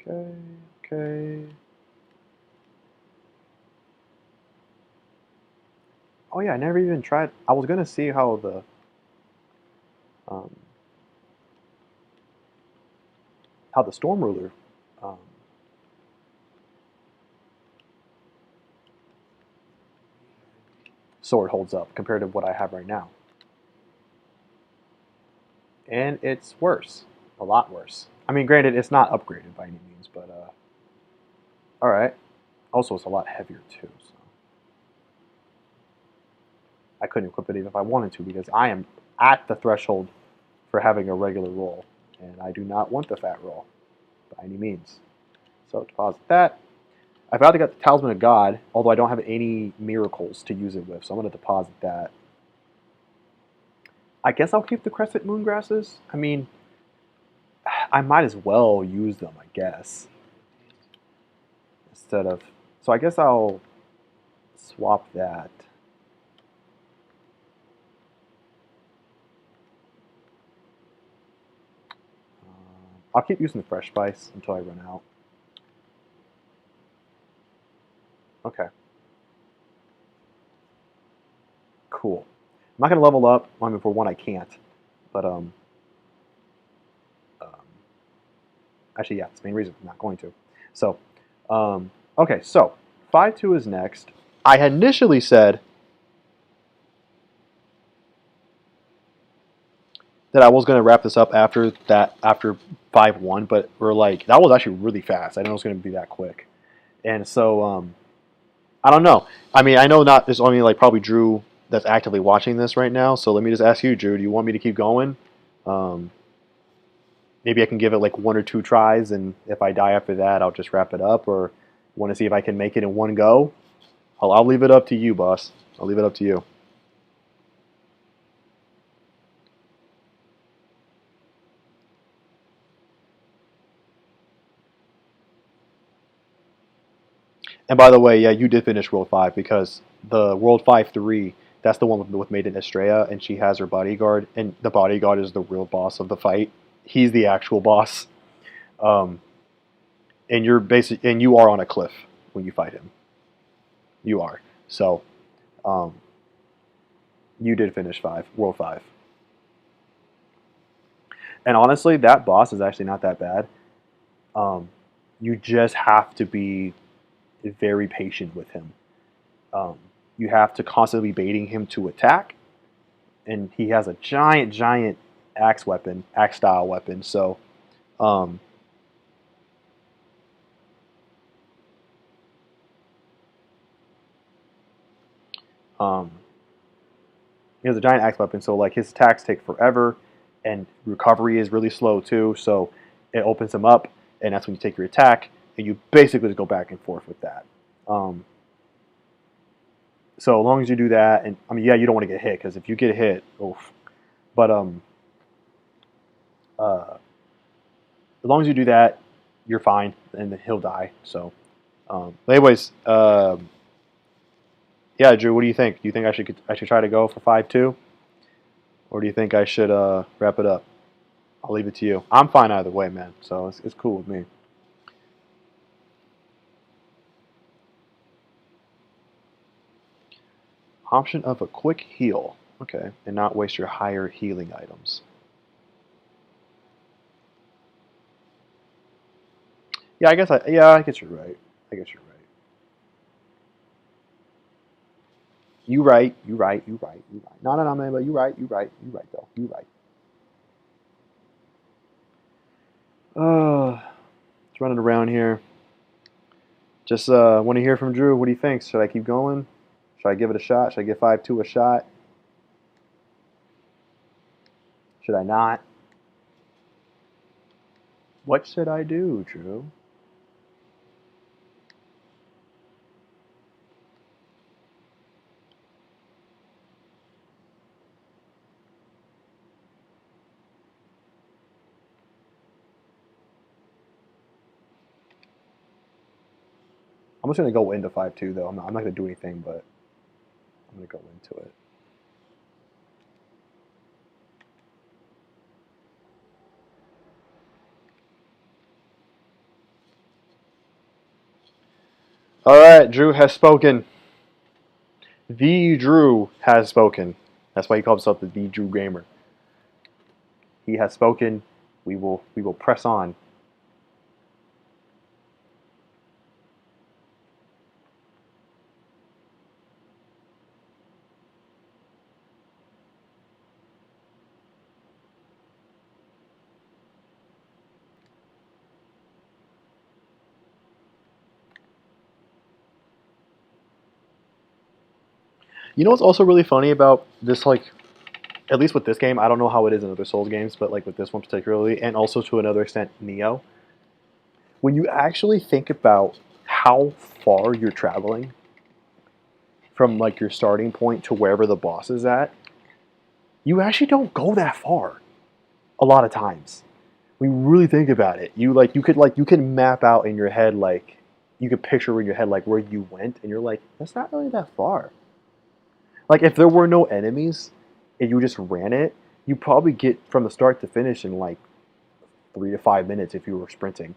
Okay. Okay. Oh yeah, I never even tried. I was gonna see um, how the Storm Ruler um, sword holds up compared to what I have right now, and it's worse, a lot worse. I mean, granted, it's not upgraded by any means, but all right. Also, it's a lot heavier too, so I couldn't equip it even if I wanted to because I am at the threshold for having a regular roll, and I do not want the fat roll by any means. So deposit that. I've got to get the Talisman of God, although I don't have any miracles to use it with, so I'm going to deposit that. I guess I'll keep the Crescent Moongrasses. I mean, I might as well use them, I guess, instead of. So I guess I'll swap that. I'll keep using the Fresh Spice until I run out. Okay. Cool. I'm not going to level up. I mean, for one, I can't. But, um, actually, yeah, that's the main reason I'm not going to. So, okay, so 5-2 is next. I had initially said that I was going to wrap this up after 5-1, but we're like, that was actually really fast. I didn't know it was going to be that quick. And so, I don't know. I mean, I know not, there's only like probably Drew that's actively watching this right now. So let me just ask you, Drew, do you want me to keep going? Um, Maybe I can give it like 1 or 2 tries, and if I die after that, I'll just wrap it up. Or want to see if I can make it in one go? I'll leave it up to you, boss. I'll leave it up to you. And by the way, yeah, you did finish World 5 because the World 5-3, that's the one with Maiden Estrella, and she has her bodyguard, and the bodyguard is the real boss of the fight. He's the actual boss. Um, and you are on a cliff when you fight him. You are. So, um, you did finish World 5. And honestly, that boss is actually not that bad. Um, you just have to be very patient with him. Um, you have to constantly be baiting him to attack, and he has a giant axe style weapon. So, um, um, he has a giant axe weapon. So, like his attacks take forever, and recovery is really slow too. So, it opens him up, and that's when you take your attack, and you basically just go back and forth with that. Um, so, as long as you do that, and I mean, yeah, you don't want to get hit because if you get hit, oof. But as long as you do that, you're fine, and then he'll die. So, but anyways, Yeah, Drew, what do you think? Do you think I should try to go for 5-2, or do you think I should wrap it up? I'll leave it to you. I'm fine either way, man. So it's cool with me. Option of a quick heal. Okay, and not waste your higher healing items. Yeah, I guess you're right. I guess you're right. You right. You right. You right. You right. No, no, no, man. But you right. You right. You right though. You right. It's running around here. Just want to hear from Drew. What do you think? Should I keep going? Should I give it a shot? Should I give 5-2 a shot? Should I not? What should I do, Drew? I'm just gonna go into 5-2 though. I'm not gonna do anything, but I'm gonna go into it. All right, Drew has spoken. The Drew has spoken. That's why he calls himself the Drew Gamer. He has spoken. We will press on. You know what's also really funny about this, like, at least with this game, I don't know how it is in other Souls games, but like with this one particularly, and also to another extent, Neo. When you actually think about how far you're traveling from like your starting point to wherever the boss is at, you actually don't go that far a lot of times. When you really think about it, you could map out in your head, like you could picture in your head like where you went, and you're like, that's not really that far. Like if there were no enemies and you just ran it, you probably get from the start to finish in like 3 to 5 minutes if you were sprinting.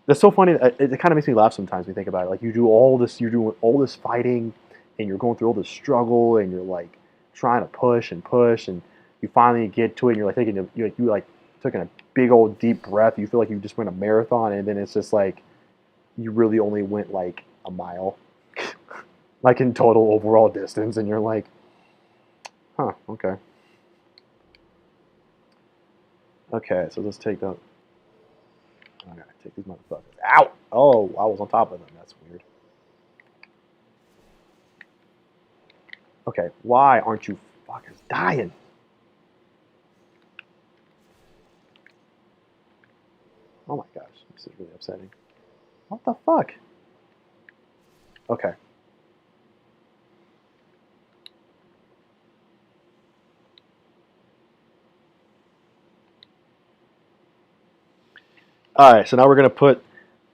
That's so funny. It kind of makes me laugh sometimes when you think about it. Like you're doing all this fighting, and you're going through all this struggle, and you're like trying to push, and you finally get to it, and you're like you like taking a big old deep breath. You feel like you just went a marathon, and then it's just like you really only went like a mile, like in total overall distance, and you're like, huh, okay, okay. So let's take the. Okay, take these motherfuckers out. Oh, I was on top of them. That's weird. Okay, why aren't you fuckers dying? Oh my gosh, this is really upsetting. What the fuck? Okay. Alright, so now we're going to put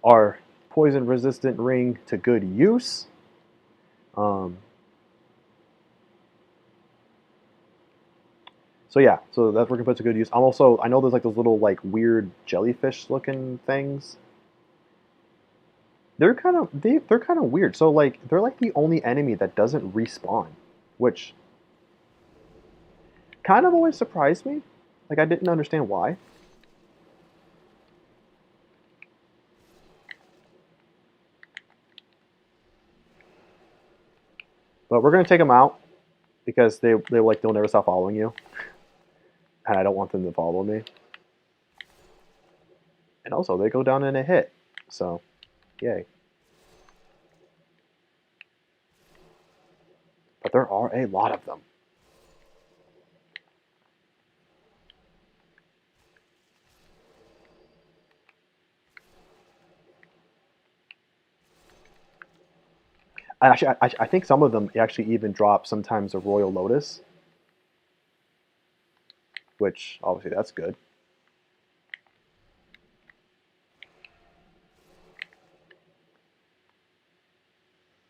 our poison resistant ring to good use. Um, so yeah, so that's we're going to put to good use. I know there's like those little like weird jellyfish looking things. They're kind of weird. So like they're like the only enemy that doesn't respawn, which kind of always surprised me. Like I didn't understand why. But we're gonna take them out because they'll never stop following you, and I don't want them to follow me. And also they go down in a hit, so yay. But there are a lot of them. And actually, I think some of them actually even drop sometimes a Royal Lotus, which obviously that's good.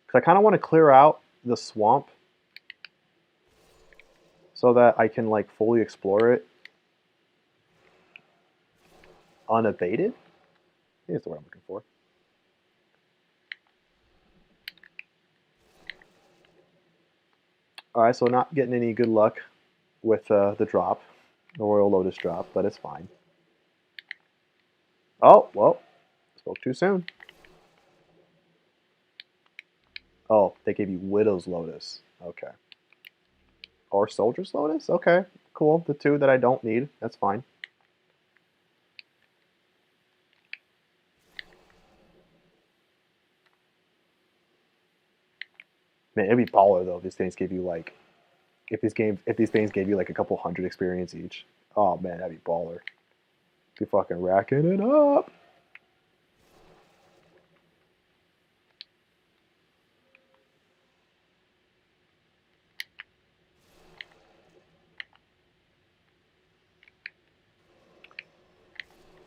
Because I kind of want to clear out the swamp so that I can like fully explore it unabated. I think that's the word I'm looking for. All right, so not getting any good luck with the drop, the Royal Lotus drop, but it's fine. Oh, well, spoke too soon. Oh, they gave you Widow's Lotus. Okay. Or Soldier's Lotus? Okay, cool. The two that I don't need. That's fine. Man, it'd be baller though if these things gave you like, if these things gave you like a couple hundred experience each. Oh man, that'd be baller. Be fucking racking it up.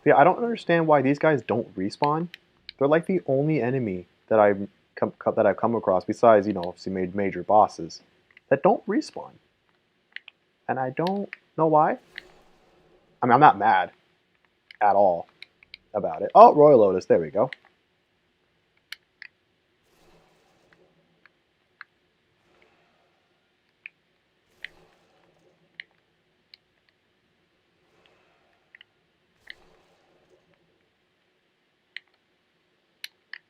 Yeah, I don't understand why these guys don't respawn. They're like the only enemy that I've come across besides obviously major bosses that don't respawn, and I don't know why. I mean, I'm not mad at all about it. Oh, Royal Lotus, there we go.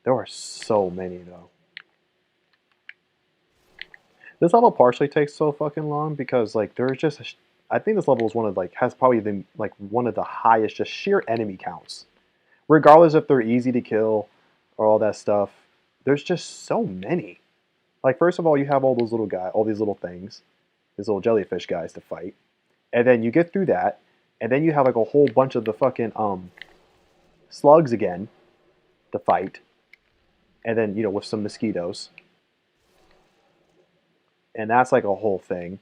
There are so many though. This level partially takes so fucking long because like there's just I think this level is one of like has probably the like one of the highest just sheer enemy counts. Regardless if they're easy to kill or all that stuff, there's just so many. Like first of all, you have all those little guys, all these little things, these little jellyfish guys to fight, and then you get through that, and then you have like a whole bunch of the fucking slugs again to fight, and then with some mosquitoes, and that's like a whole thing.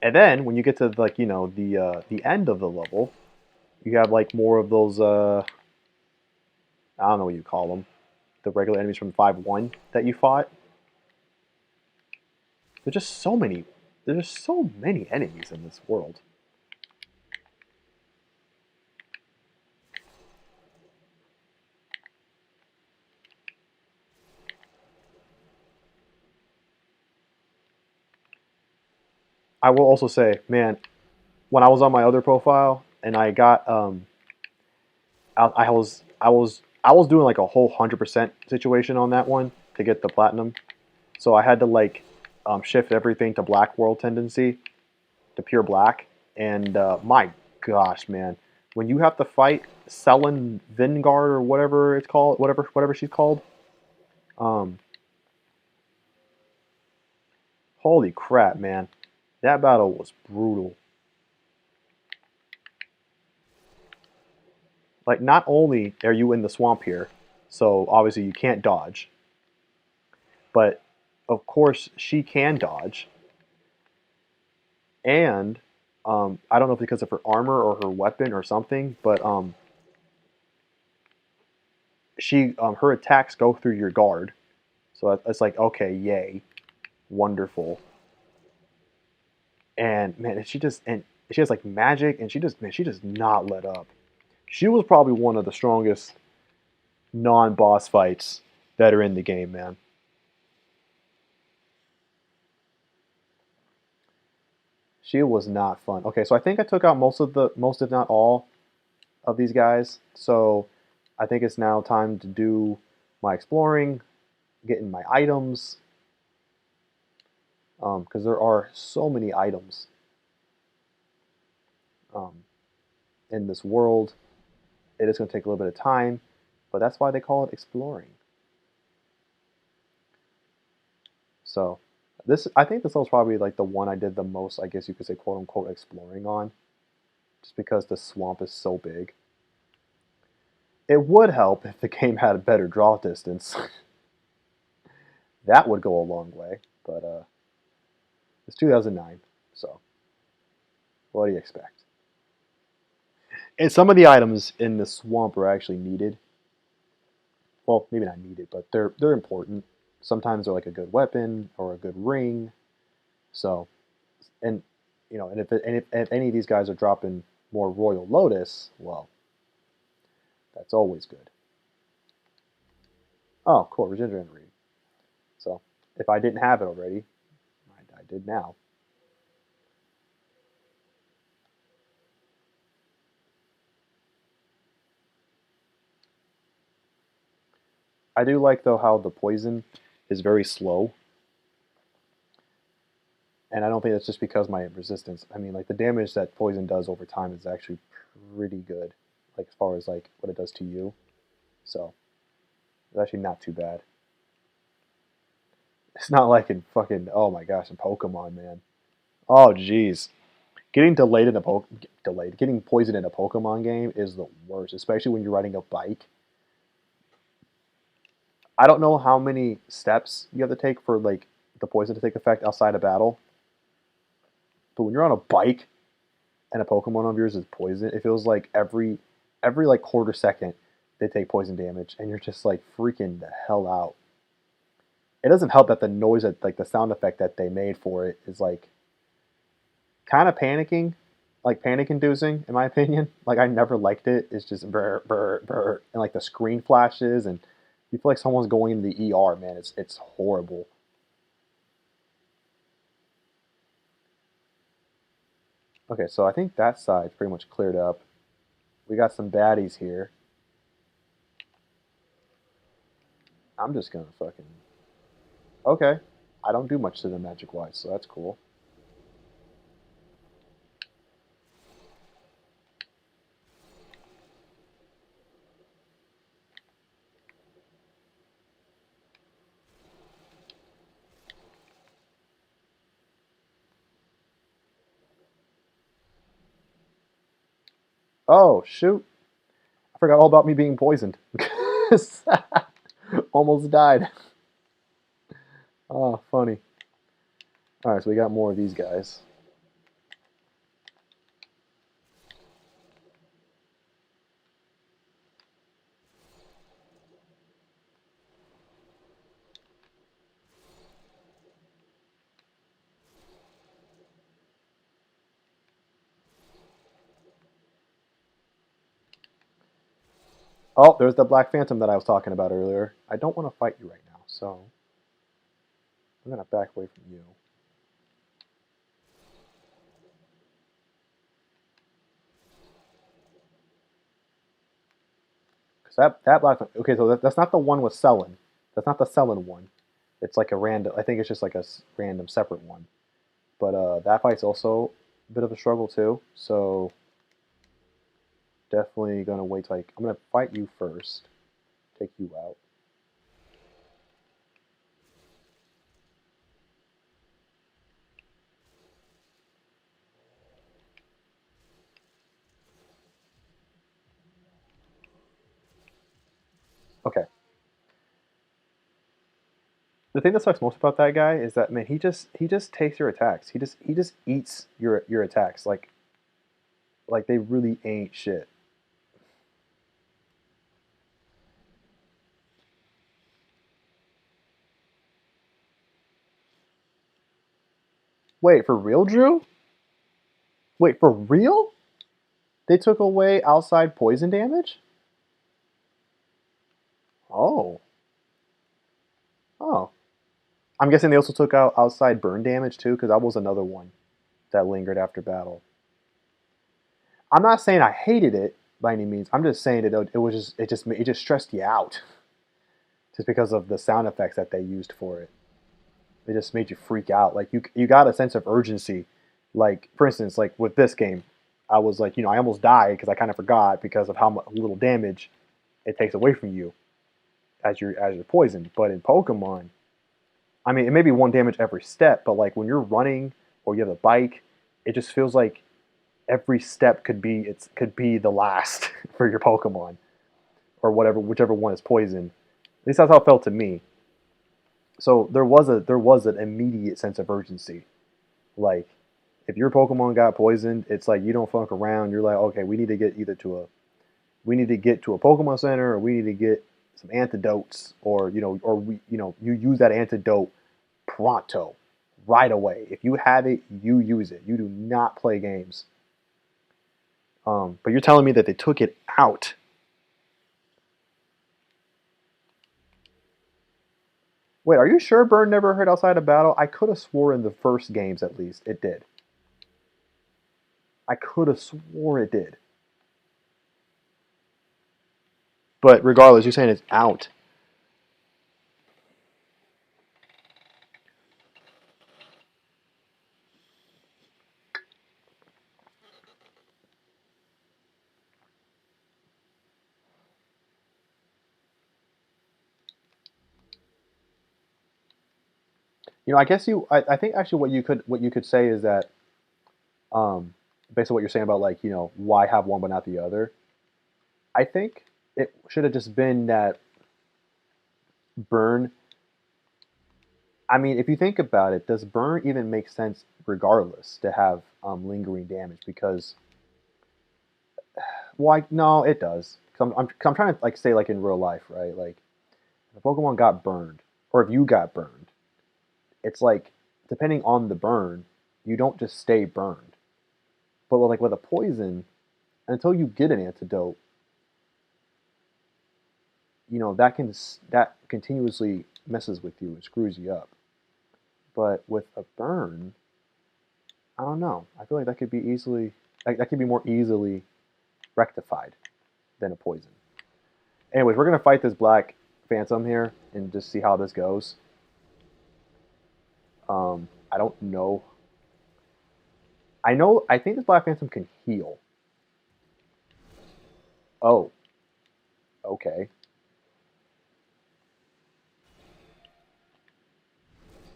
And then when you get to like the end of the level, you have like more of those I don't know what you call them, the regular enemies from 5-1 that you fought. There's just so many. There's just so many enemies in this world. I will also say, man, when I was on my other profile and I got I was doing like a whole 100% situation on that one to get the platinum. So I had to like shift everything to black world tendency, to pure black, and my gosh, man, when you have to fight Selen Vingard or whatever it's called, whatever she's called, um, holy crap, man, that battle was brutal. Like, not only are you in the swamp here, so obviously you can't dodge, but of course she can dodge, and I don't know if because of her armor or her weapon or something, but she her attacks go through your guard, so it's like okay, yay, wonderful. And man, and she has like magic, and she does not let up. She was probably one of the strongest non-boss fights that are in the game, man. She was not fun. Okay, so I think I took out most if not all of these guys. So I think it's now time to do my exploring, getting my items, because there are so many items um, in this world. It is going to take a little bit of time, but that's why they call it exploring. So I think this was probably like the one I did the most, I guess you could say, quote unquote, exploring on, just because the swamp is so big. It would help if the game had a better draw distance. That would go a long way, but it's 2009, so what do you expect? And some of the items in the swamp are actually needed. Well, maybe not needed, but they're important. sometimes they're like a good weapon or a good ring. So, and and if any of these guys are dropping more Royal Lotus, well, that's always good. Oh, cool, Regenerate Read. So, if I didn't have it already, I did now. I do like though how the poison is very slow, and I don't think that's just because my resistance. I mean, like the damage that poison does over time is actually pretty good, like as far as like what it does to you. So it's actually not too bad. It's not like in fucking oh my gosh in Pokemon, man. Oh jeez, getting delayed in a getting poisoned in a Pokemon game is the worst, especially when you're riding a bike. I don't know how many steps you have to take for like the poison to take effect outside of battle, but when you're on a bike and a Pokemon of yours is poison, it feels like every like quarter second they take poison damage, and you're just like freaking the hell out. It doesn't help that the noise that like the sound effect that they made for it is like kind of panicking, like panic inducing in my opinion. Like I never liked it. It's just brr brr brr, and like the screen flashes, and you feel like someone's going into the ER. Man, it's horrible. Okay, so I think that side's pretty much cleared up. We got some baddies here. I'm just gonna fucking okay. I don't do much to them magic wise, so that's cool. Oh shoot! I forgot all about me being poisoned. Almost died. Oh, funny. All right, so we got more of these guys. Oh, there's the Black Phantom that I was talking about earlier. I don't want to fight you right now, so I'm gonna back away from you. Because that Black Phantom, okay, so that's not the one with Selin. That's not the Selin one. It's like a random. I think it's just like a random separate one. But that fight's also a bit of a struggle too. So definitely gonna wait till I'm gonna fight you first. Take you out. Okay. The thing that sucks most about that guy is that man, he just takes your attacks. He just eats your attacks like they really ain't shit. Wait, for real, Drew? Wait, for real? They took away outside poison damage? Oh. Oh. I'm guessing they also took out outside burn damage too, because that was another one that lingered after battle. I'm not saying I hated it by any means. I'm just saying it was just stressed you out just because of the sound effects that they used for it. It just made you freak out. Like you got a sense of urgency. Like for instance, like with this game, I was like, I almost died because I kind of forgot because of how little damage it takes away from you as you're poisoned. But in Pokemon, I mean, it may be one damage every step, but like when you're running or you have a bike, it just feels like every step could be the last for your Pokemon or whatever, whichever one is poisoned. At least that's how it felt to me. So there was an immediate sense of urgency. Like if your Pokemon got poisoned, it's like you don't fuck around. You're like, okay, we need to get to a Pokemon Center, or we need to get some antidotes, or you use that antidote pronto, right away. If you have it, you use it. You do not play games. But you're telling me that they took it out. Wait, are you sure burn never hurt outside of battle? I could have swore in the first games at least it did. I could have swore it did. But regardless, you're saying it's out. I guess I think actually what you could say is that based on what you're saying about like why have one but not the other. I think it should have just been that burn. I mean, if you think about it, does burn even make sense regardless to have lingering damage? Because why? No, it does. 'Cause I'm trying to like say like in real life, right? Like if a Pokemon got burned, or if you got burned, it's like depending on the burn, you don't just stay burned. But like with a poison, until you get an antidote, that continuously messes with you and screws you up. But with a burn, I don't know. I feel like that could be more easily rectified than a poison. Anyways, we're gonna fight this black phantom here and just see how this goes. I don't know. I think this black phantom can heal. Oh, okay.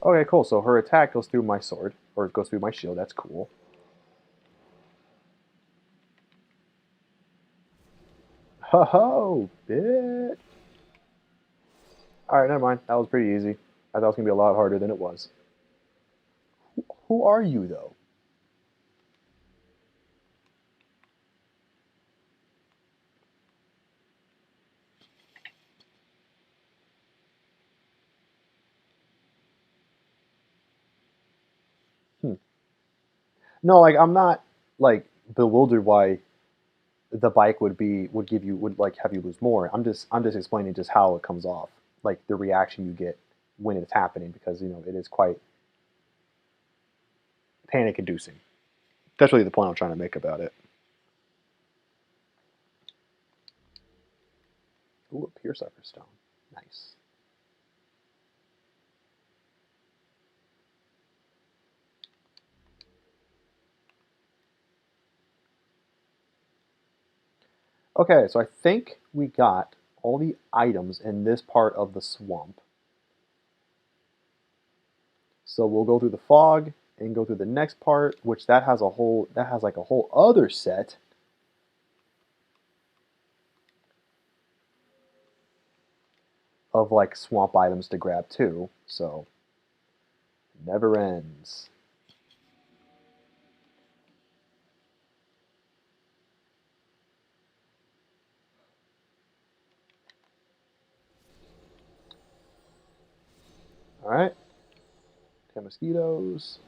Okay, cool. So her attack goes through my sword, or it goes through my shield. That's cool. Ho ho, bitch. All right, never mind. That was pretty easy. I thought it was gonna be a lot harder than it was. Who are you though? Hmm. No, like I'm not like bewildered why the bike would like have you lose more. I'm just explaining just how it comes off, like the reaction you get when it's happening, because it is quite panic inducing. That's really the point I'm trying to make about it. Ooh, a pure sucker stone. Nice. Okay, so I think we got all the items in this part of the swamp. So we'll go through the fog and go through the next part, which that has like a whole other set of like swamp items to grab too. So never ends. All right, 10 mosquitoes.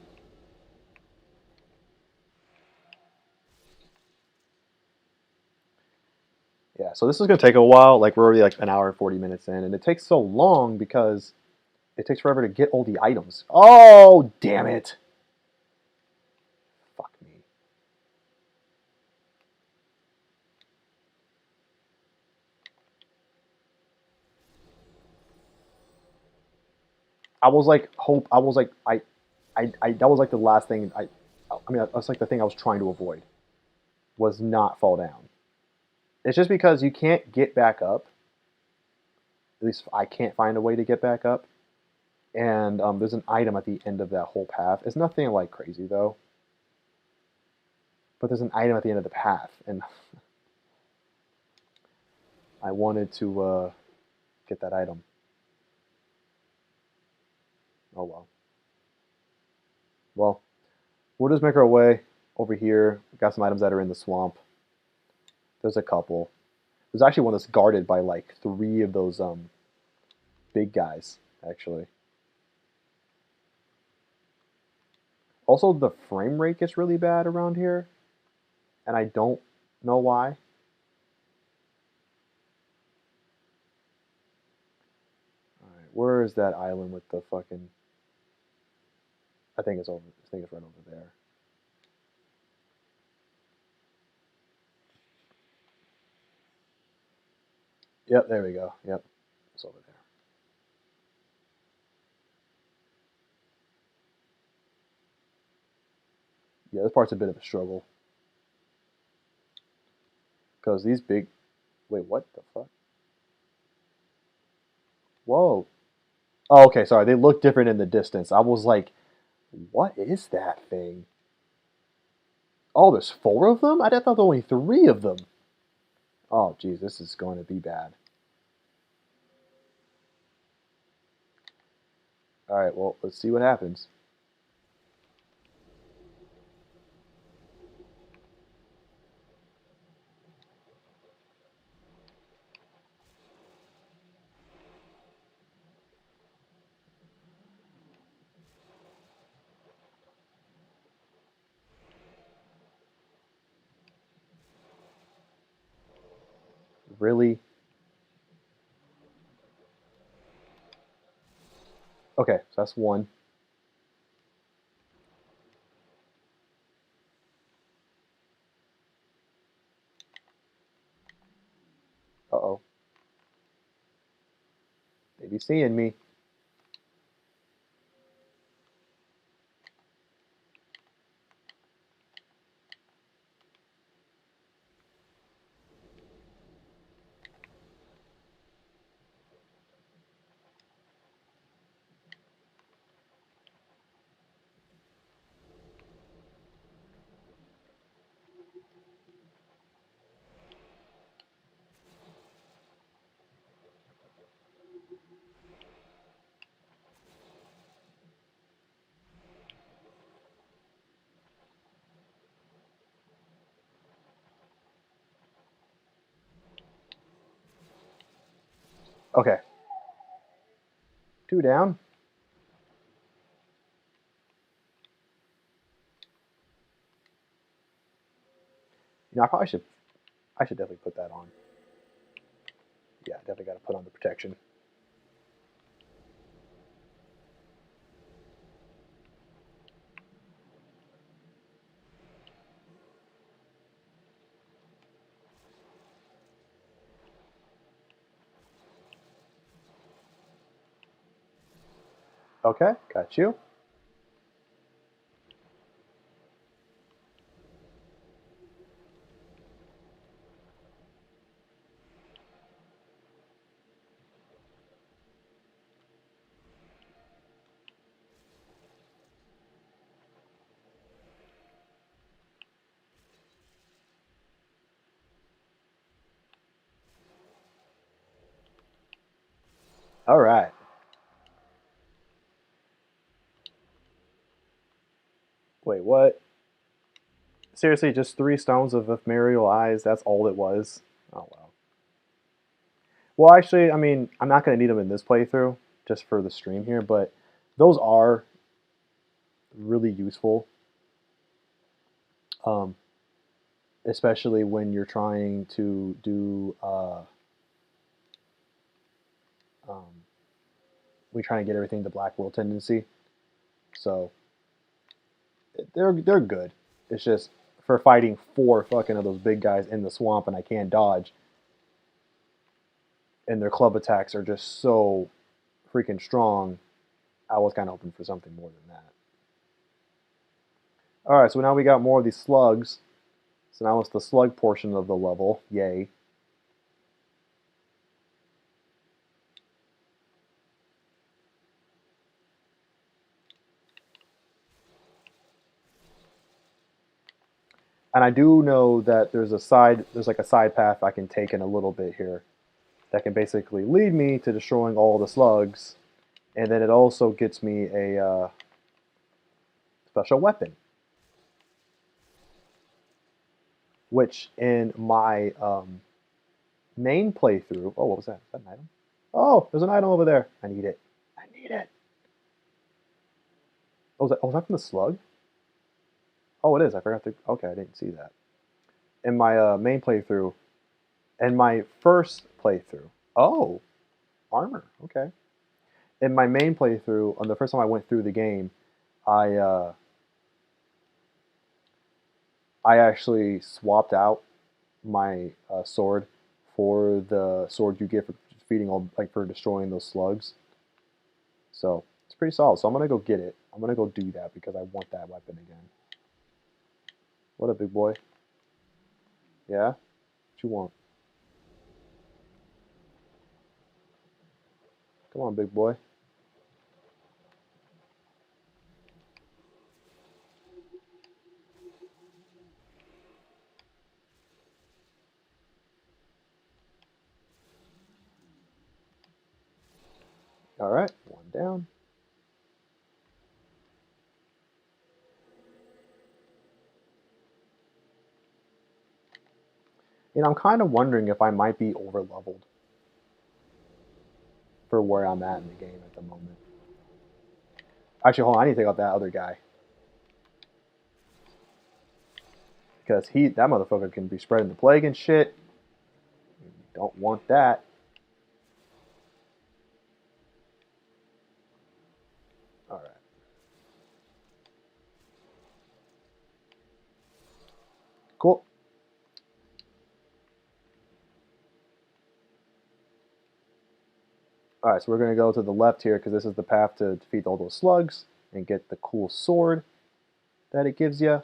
Yeah, so this is gonna take a while. Like we're already like an hour and 40 minutes in, and it takes so long because it takes forever to get all the items. Oh, damn it! Fuck me. I was like, hope. I was like, that was like the last thing. I mean, that's like the thing I was trying to avoid was not fall down. It's just because you can't get back up. At least I can't find a way to get back up. And there's an item at the end of that whole path. It's nothing like crazy though, but there's an item at the end of the path, and I wanted to get that item. Oh well. Well, we'll just make our way over here. We got some items that are in the swamp. There's a couple. There's actually one that's guarded by like 3 of those big guys, actually. Also, the frame rate gets really bad around here, and I don't know why. Alright, where is that island with the fucking... I think it's over. I think it's right over there. Yep, there we go. Yep, it's over there. Yeah, this part's a bit of a struggle. Because these big... Wait, what the fuck? Whoa. Oh, okay, sorry. They look different in the distance. I was like, what is that thing? Oh, there's 4 of them? I thought there were only 3 of them. Oh, geez, this is going to be bad. Alright, well, let's see what happens. Really? Okay, so that's 1. Uh-oh. They be seeing me. Okay. 2 down. You know, I should definitely put that on. Yeah, definitely got to put on the protection. Okay, got you. All right. Wait, what? Seriously, just 3 stones of ephemeral eyes? That's all it was? Oh, wow. Well, actually, I mean, I'm not going to need them in this playthrough, just for the stream here, but those are really useful, um, especially when you're trying to do, um, we're trying to get everything to Black Will tendency. So they're good. It's just for fighting 4 fucking of those big guys in the swamp and I can't dodge, and their club attacks are just so freaking strong. I was kind of hoping for something more than that. All right, so now we got more of these slugs. So now it's the slug portion of the level. Yay. And I do know that there's like a side path I can take in a little bit here that can basically lead me to destroying all the slugs, and then it also gets me a special weapon, which in my main playthrough. Oh, what was that? Is that an item? Oh, there's an item over there. I need it. I need it. Oh, is that from the slug? Oh, it is. I forgot to. Okay, I didn't see that. In my main playthrough, in my first playthrough. Oh, armor. Okay. In my main playthrough, on the first time I went through the game, I I actually swapped out my sword for the sword you get for defeating all, like for destroying those slugs. So it's pretty solid. So I'm gonna go get it. I'm gonna go do that because I want that weapon again. What up, big boy? Yeah? What you want? Come on, big boy. All right, one down. And I'm kind of wondering if I might be over leveled for where I'm at in the game at the moment. Actually, hold on. I need to take out that other guy because that motherfucker can be spreading the plague and shit. Don't want that. All right. Cool. All right, so we're going to go to the left here because this is the path to defeat all those slugs and get the cool sword that it gives you.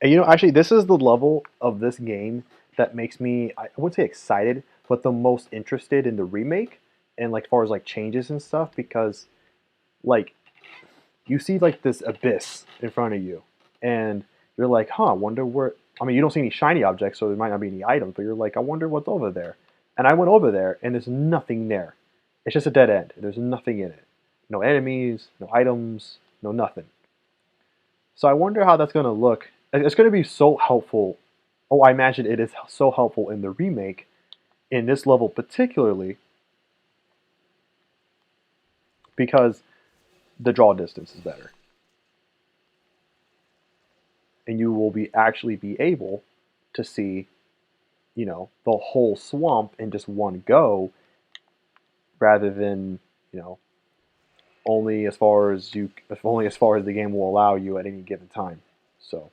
And actually, this is the level of this game that makes me, I wouldn't say excited, but the most interested in the remake and like as far as like changes and stuff because like you see like this abyss in front of you and you're like, huh, I wonder where. I mean, you don't see any shiny objects, so there might not be any items, but you're like, I wonder what's over there. And I went over there and there's nothing there. It's just a dead end. There's nothing in it. No enemies, no items, no nothing. So I wonder how that's going to look. It's going to be so helpful. Oh, I imagine it is so helpful in the remake, in this level particularly, because the draw distance is better. And you will actually be able to see, the whole swamp in just one go rather than, only as far as the game will allow you at any given time. So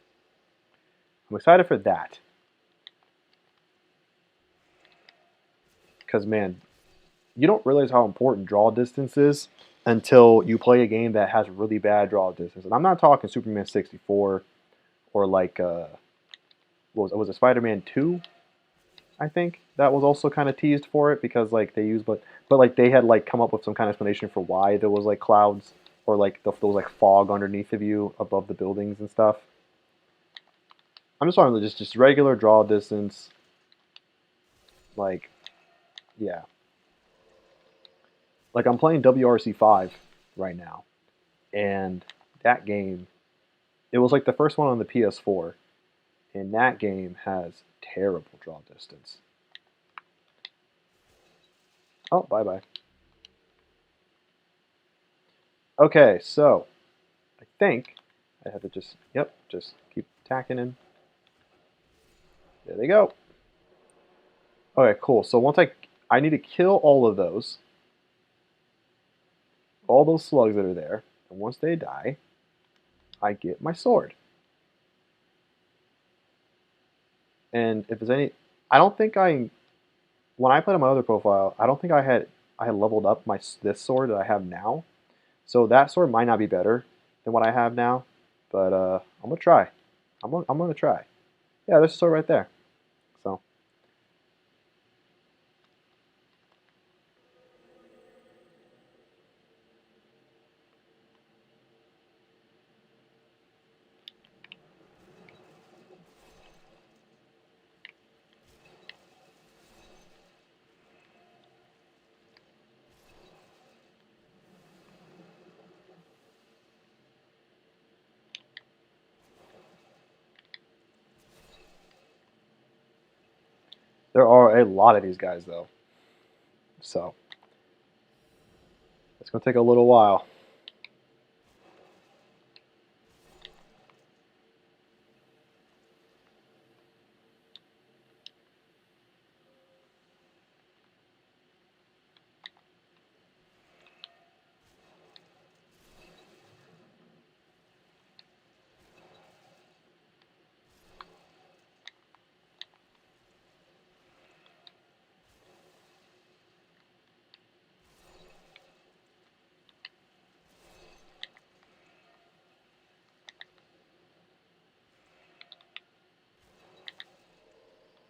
I'm excited for that. Because man, you don't realize how important draw distance is until you play a game that has really bad draw distance. And I'm not talking Superman 64 or like what was it Spider-Man 2? I think that was also kind of teased for it because like they used but like they had like come up with some kind of explanation for why there was like clouds or like there was like fog underneath of you above the buildings and stuff. I'm just talking just regular draw distance, like yeah. Like I'm playing WRC5 right now, and that game, it was like the first one on the PS4, and that game has terrible draw distance. Oh, bye bye. Okay, so I think I have to just keep tacking in. There they go. Okay, cool. So once I need to kill all those slugs that are there, and once they die, I get my sword. And if there's any, I don't think when I played on my other profile, I don't think I had leveled up this sword that I have now. So that sword might not be better than what I have now, but I'm gonna try. I'm gonna try. Yeah, there's a sword right there. So There are a lot of these guys though, so it's gonna take a little while.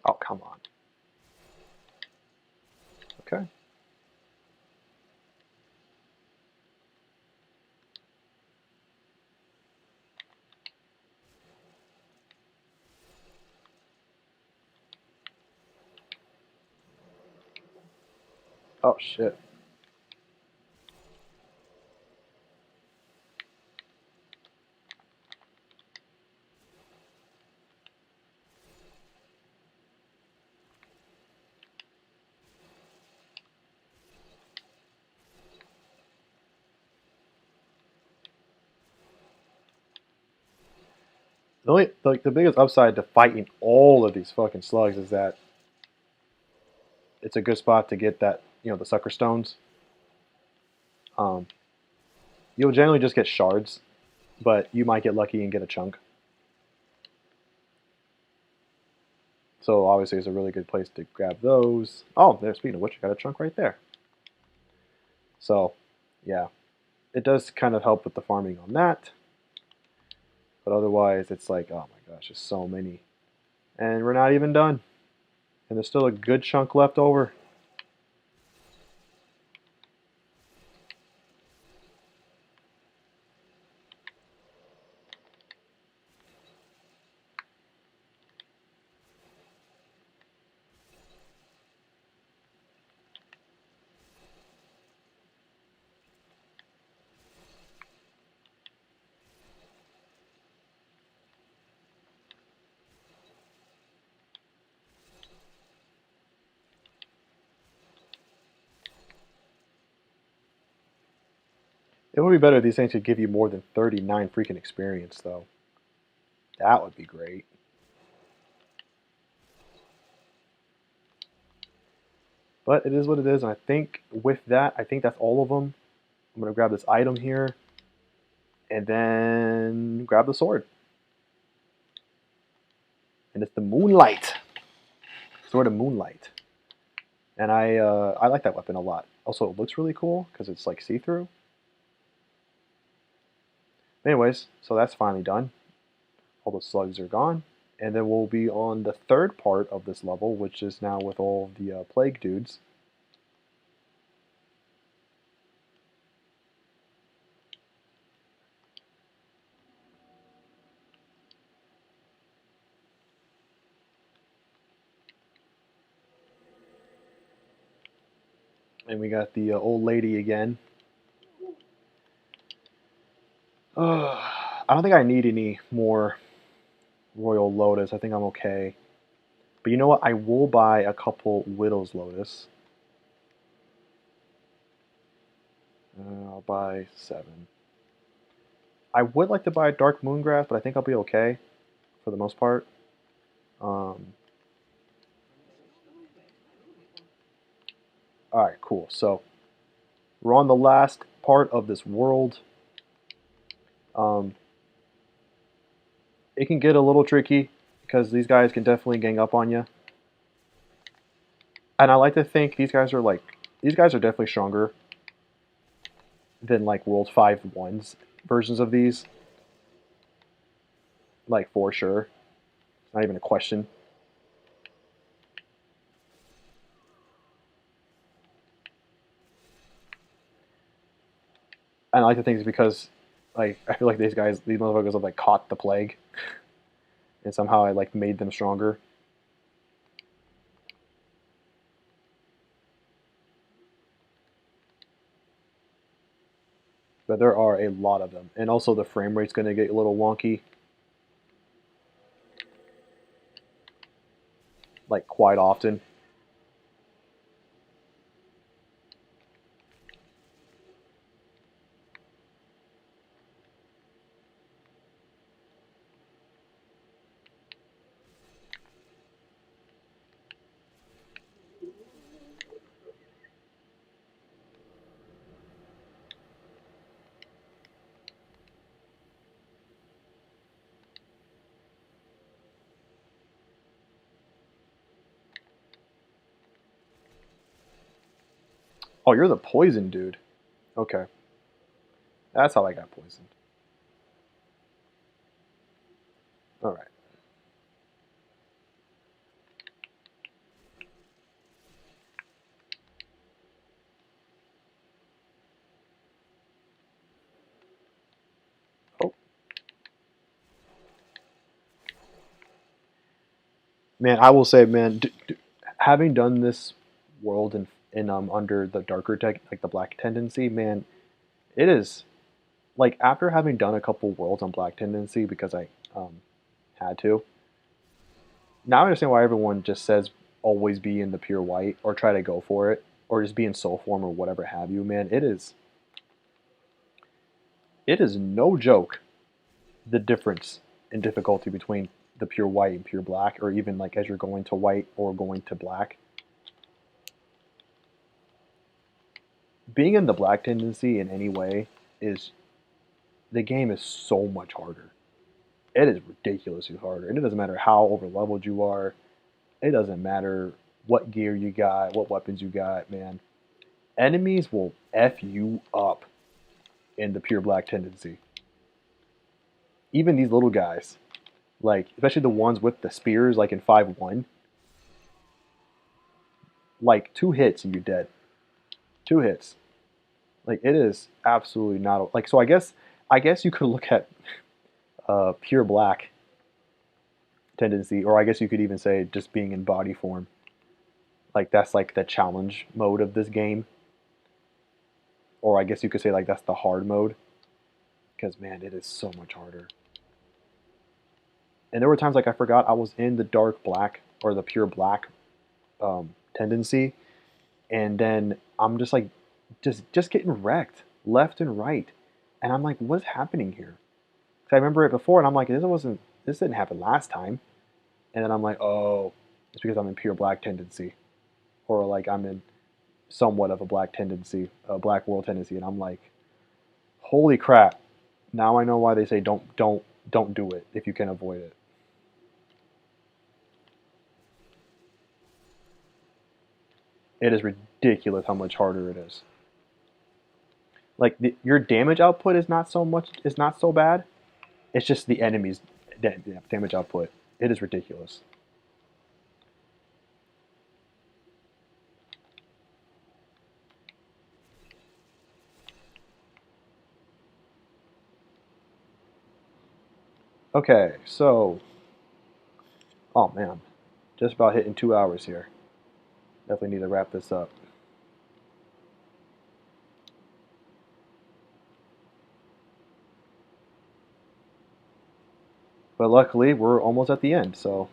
Oh, come on. Okay. Oh, shit. The only, like, the biggest upside to fighting all of these fucking slugs is that it's a good spot to get that, the sucker stones. Um, you'll generally just get shards, but you might get lucky and get a chunk. So obviously, it's a really good place to grab those. Oh, there. Speaking of which, I got a chunk right there. So, yeah, it does kind of help with the farming on that. But otherwise, it's like, oh my gosh, there's so many, and we're not even done. And there's still a good chunk left over. It would be better if these things could give you more than 39 freaking experience, though. That would be great. But it is what it is, and I think with that, I think that's all of them. I'm going to grab this item here, and then grab the sword. And it's the Moonlight. Sword of Moonlight. And I like that weapon a lot. Also, it looks really cool, because it's like see-through. Anyways, so that's finally done. All the slugs are gone. And then we'll be on the third part of this level, which is now with all the plague dudes. And we got the old lady again. I don't think I need any more Royal Lotus. I think I'm okay. But you know what? I will buy a couple Widow's Lotus. I'll buy 7. I would like to buy Dark Moongrass, but I think I'll be okay for the most part. Alright, cool. So, we're on the last part of this world. It can get a little tricky because these guys can definitely gang up on you. And I like to think these guys are definitely stronger than like World 5-1's versions of these. Like, for sure. Not even a question. And I like to think it's because, like, I feel like these motherfuckers have like caught the plague, and somehow I like made them stronger. But there are a lot of them, and also the frame rate's going to get a little wonky, like quite often. Oh, you're the poison dude. Okay, that's how I got poisoned. All right. Oh, man, I will say, man, having done this world in under the darker tech, like the black tendency, man, it is like after having done a couple worlds on black tendency because I had to. Now I understand why everyone just says always be in the pure white or try to go for it or just be in soul form or whatever have you, man. It is no joke the difference in difficulty between the pure white and pure black, or even like as you're going to white or going to black. Being in the black tendency in any way is the game is so much harder. It is ridiculously harder. And it doesn't matter how over leveled you are. It doesn't matter what gear you got, what weapons you got, man. Enemies will F you up in the pure black tendency. Even these little guys, like especially the ones with the spears, like in 5-1, like 2 hits and you're dead. 2 hits. Like it is absolutely not like so. I guess you could look at pure black tendency, or I guess you could even say just being in body form. Like that's like the challenge mode of this game, or I guess you could say like that's the hard mode. Because man, it is so much harder. And there were times like I forgot I was in the dark black or the pure black tendency, and then I'm just like just getting wrecked left and right, and I'm like, what's happening here? Because I remember it before, and I'm like, this didn't happen last time, and then I'm like, oh, it's because I'm in pure black tendency, or like I'm in somewhat of a black tendency, a black world tendency, and I'm like, holy crap! Now I know why they say don't do it if you can avoid it. It is ridiculous how much harder it is. Like your damage output is not so bad. It's just the enemy's damage output. It is ridiculous. Okay, so oh man, just about hitting 2 hours here. Definitely need to wrap this up. But luckily, we're almost at the end, so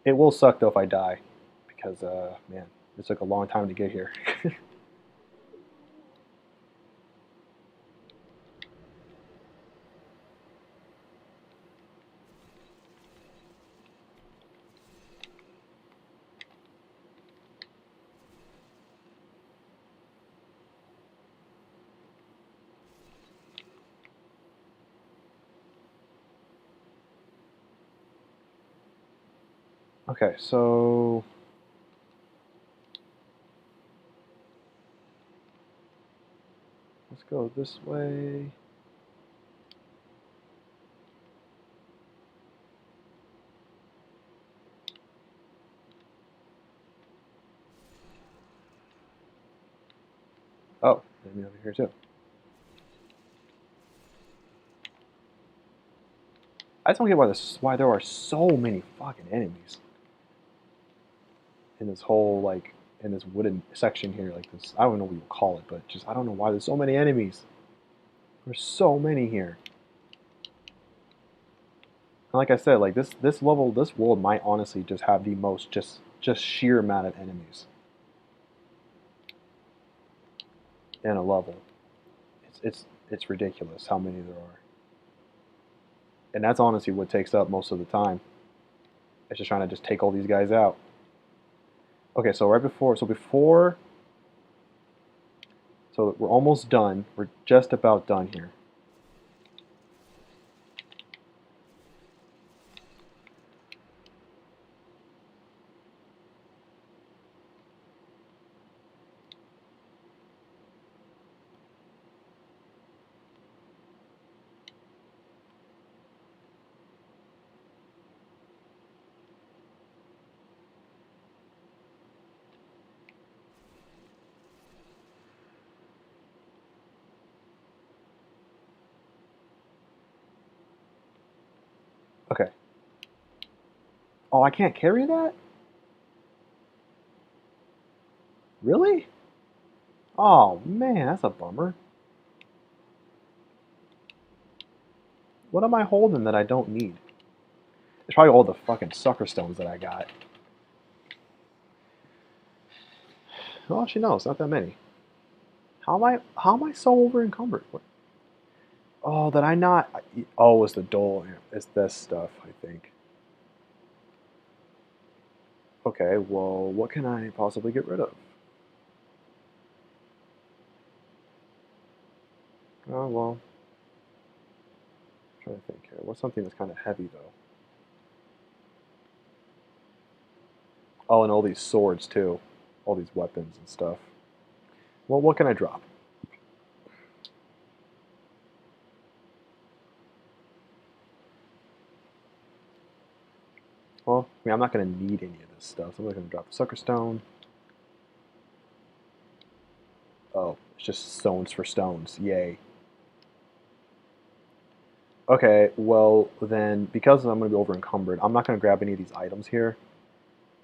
it will suck though if I die, because man, it took a long time to get here. Okay, so let's go this way. Oh, maybe over here too. I just don't get why there are so many fucking enemies in this whole like in this wooden section here. Like this, I don't know what you call it, but just I don't know why there's so many enemies. There's so many here. And like I said, like this level, this world might honestly just have the most just sheer amount of enemies in a level. It's ridiculous how many there are. And that's honestly what takes up most of the time. It's just trying to just take all these guys out. Okay, so so we're almost done. We're just about done here. Okay. Oh, I can't carry that? Really? Oh, man, that's a bummer. What am I holding that I don't need? It's probably all the fucking sucker stones that I got. Well, actually, no, it's not that many. How am I so over encumbered? What? Oh, that I not. Oh, it's the dole. It's this stuff, I think. Okay, well, what can I possibly get rid of? Oh, well, I'm trying to think here. What's something that's kind of heavy, though? Oh, and all these swords, too. All these weapons and stuff. Well, what can I drop? Well, I mean, I'm not going to need any of this stuff. So I'm going to drop a sucker stone. Oh, it's just stones for stones. Yay. Okay, well, then, because I'm going to be over encumbered, I'm not going to grab any of these items here.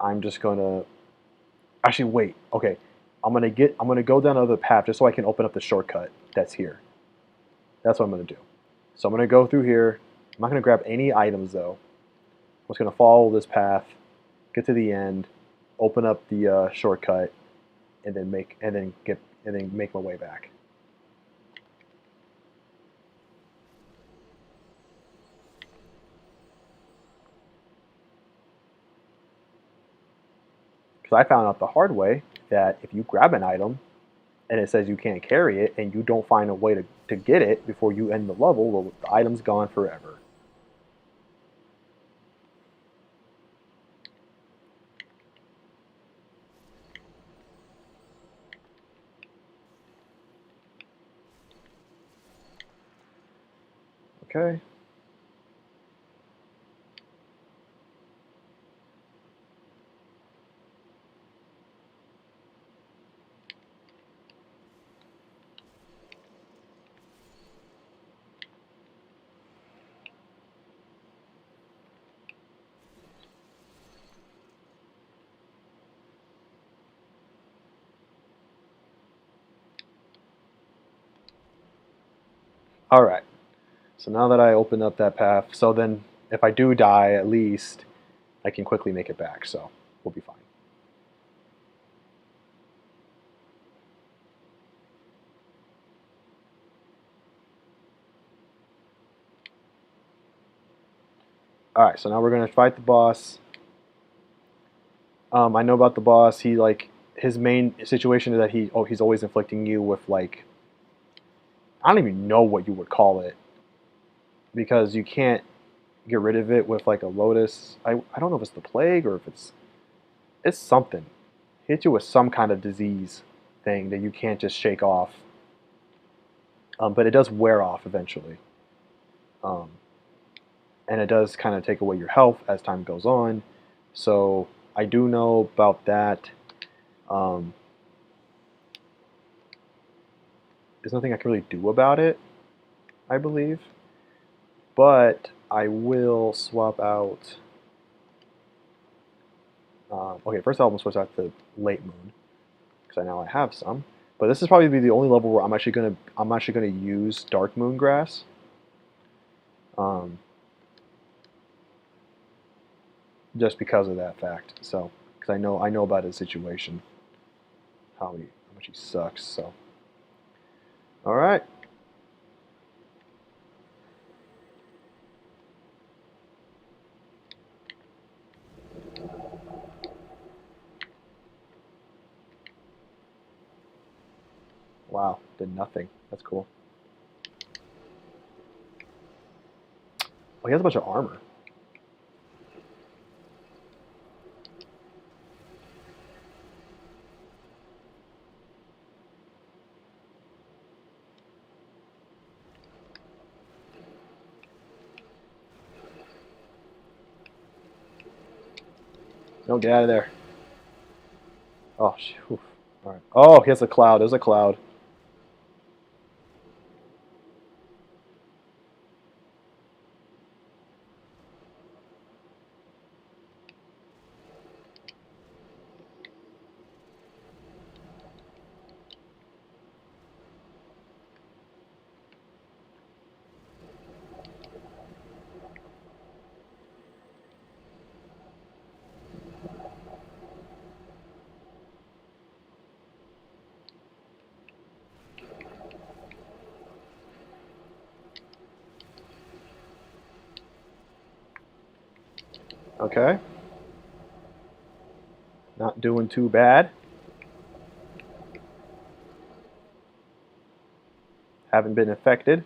I'm just going to... Actually, wait. Okay. I'm gonna go down another path just so I can open up the shortcut that's here. That's what I'm gonna do. So I'm gonna go through here. I'm not gonna grab any items though. I'm just gonna follow this path, get to the end, open up the shortcut, and then make my way back. Because I found out the hard way that if you grab an item and it says you can't carry it and you don't find a way to get it before you end the level, well, the item's gone forever. Okay. All right. So now that I open up that path, so then if I do die, at least I can quickly make it back. So we'll be fine. All right. So now we're gonna fight the boss. I know about the boss. He like his main situation is that he's always inflicting you with like I don't even know what you would call it because you can't get rid of it with like a lotus. I don't know if it's the plague or if it's something. Hits you with some kind of disease thing that you can't just shake off. But it does wear off eventually. Um, and it does kind of take away your health as time goes on. So I do know about that. Um, there's nothing I can really do about it, I believe. But I will swap out. Okay, first I'm switch out to late moon because I now I have some. But this is probably the only level where I'm actually gonna use dark moon grass. Um, just because of that fact. So, because I know about his situation, how much he sucks. So, all right. Wow, did nothing. That's cool. Oh, he has a bunch of armor. No, get out of there. Oh, shoot. All right. Oh, he has a cloud. There's a cloud. Okay. Not doing too bad. Haven't been affected.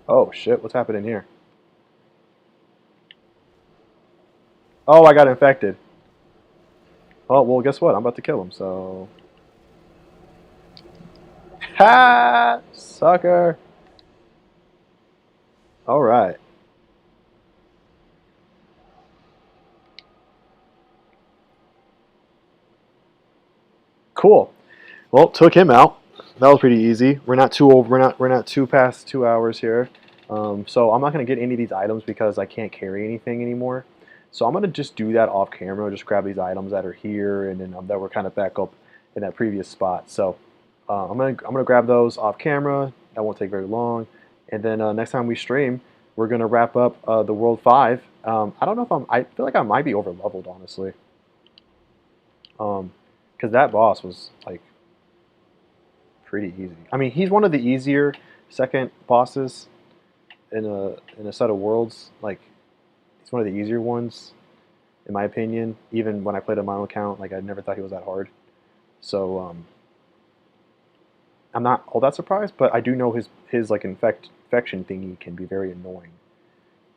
Oh, shit. What's happening here? Oh, I got infected. Oh, well, guess what? I'm about to kill him, so... Ha! Sucker! All right. Cool. Well, took him out. That was pretty easy. We're not too over. We're not too past 2 hours here. So I'm not gonna get any of these items because I can't carry anything anymore. So I'm gonna just do that off camera. Just grab these items that are here and then that were kind of back up in that previous spot. So I'm gonna grab those off camera. That won't take very long. And then next time we stream, we're gonna wrap up the World 5. I don't know if I feel like I might be over leveled honestly. Because that boss was like pretty easy. I mean, he's one of the easier second bosses in a set of worlds. Like, he's one of the easier ones, in my opinion. Even when I played on my own account, like I never thought he was that hard. So I'm not all that surprised, but I do know his like infection thingy can be very annoying.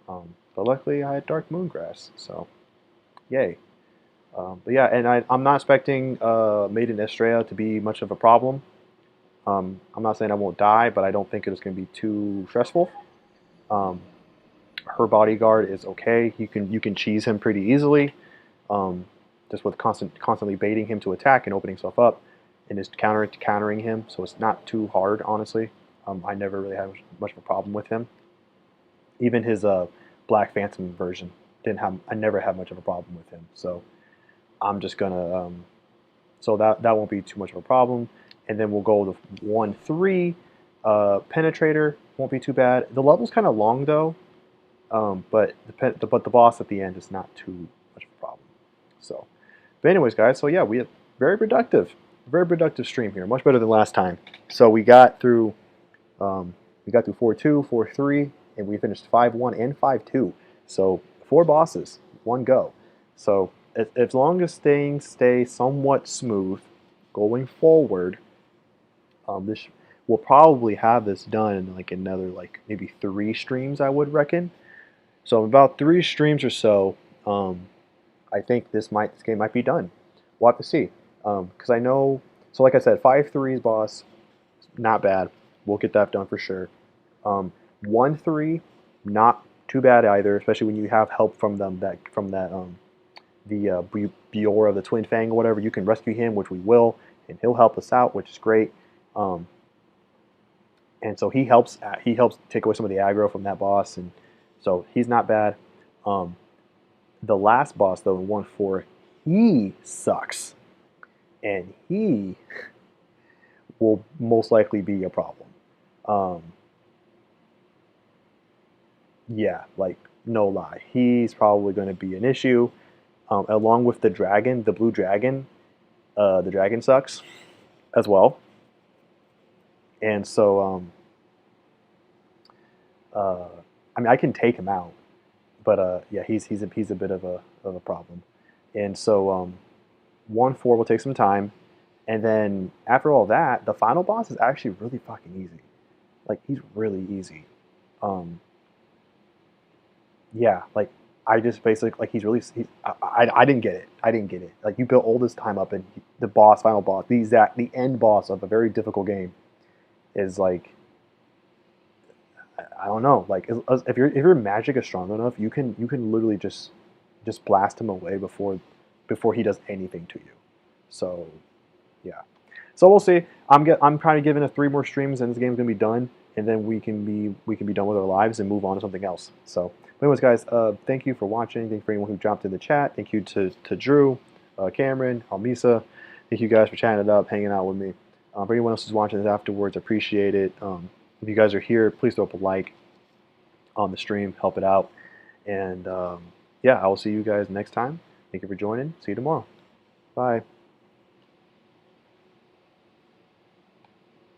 But luckily, I had Dark Moongrass, so yay. But yeah, and I'm not expecting Maiden Estrella to be much of a problem. I'm not saying I won't die, but I don't think it's going to be too stressful. Um, her bodyguard is okay. You can cheese him pretty easily, just with constantly baiting him to attack and opening stuff up, and just countering him. So it's not too hard, honestly. I never really had much of a problem with him. Even his Black Phantom version didn't have. I never had much of a problem with him. So I'm just gonna. So that won't be too much of a problem. And then we'll go to 1-3. Penetrator won't be too bad. The level's kind of long though, but the boss at the end is not too much of a problem. So, but anyways, guys. So yeah, we have very productive stream here. Much better than last time. So we got through 4-2, 4-3, and we finished 5-1 and 5-2. So 4 bosses, 1 go. So as long as things stay somewhat smooth going forward, this we'll probably have this done in like another like maybe 3 streams, I would reckon. So about 3 streams or so, I think this game might be done. We'll have to see, because I know. So like I said, 5-3's boss, not bad. We'll get that done for sure. 1-3, not too bad either, especially when you have help from the Biora of the Twin Fang or whatever. You can rescue him, which we will, and he'll help us out, which is great. And so he helps take away some of the aggro from that boss, and so he's not bad. The last boss though in 1-4, he sucks, and he will most likely be a problem. Um, yeah, like no lie, he's probably going to be an issue. Along with the dragon, the blue dragon, the dragon sucks as well. And so, I mean, I can take him out, but yeah, he's a bit of a problem. And so, 1-4 will take some time, and then after all that, the final boss is actually really fucking easy. Like he's really easy. Um, yeah, like I just basically like I didn't get it. I didn't get it. Like you built all this time up, and the boss, final boss, the end boss of a very difficult game is like I don't know. Like if your magic is strong enough, you can literally just blast him away before he does anything to you. So yeah. So we'll see. I'm trying to give in a 3 more streams, and this game's gonna be done, and then we can be done with our lives and move on to something else. So, but anyways, guys, thank you for watching. Thank you for anyone who dropped in the chat. Thank you to Drew, Cameron, Almisa. Thank you guys for chatting it up, hanging out with me. For anyone else who's watching this afterwards, appreciate it. If you guys are here, please throw up a like on the stream, help it out, and yeah, I will see you guys next time. Thank you for joining. See you tomorrow. Bye.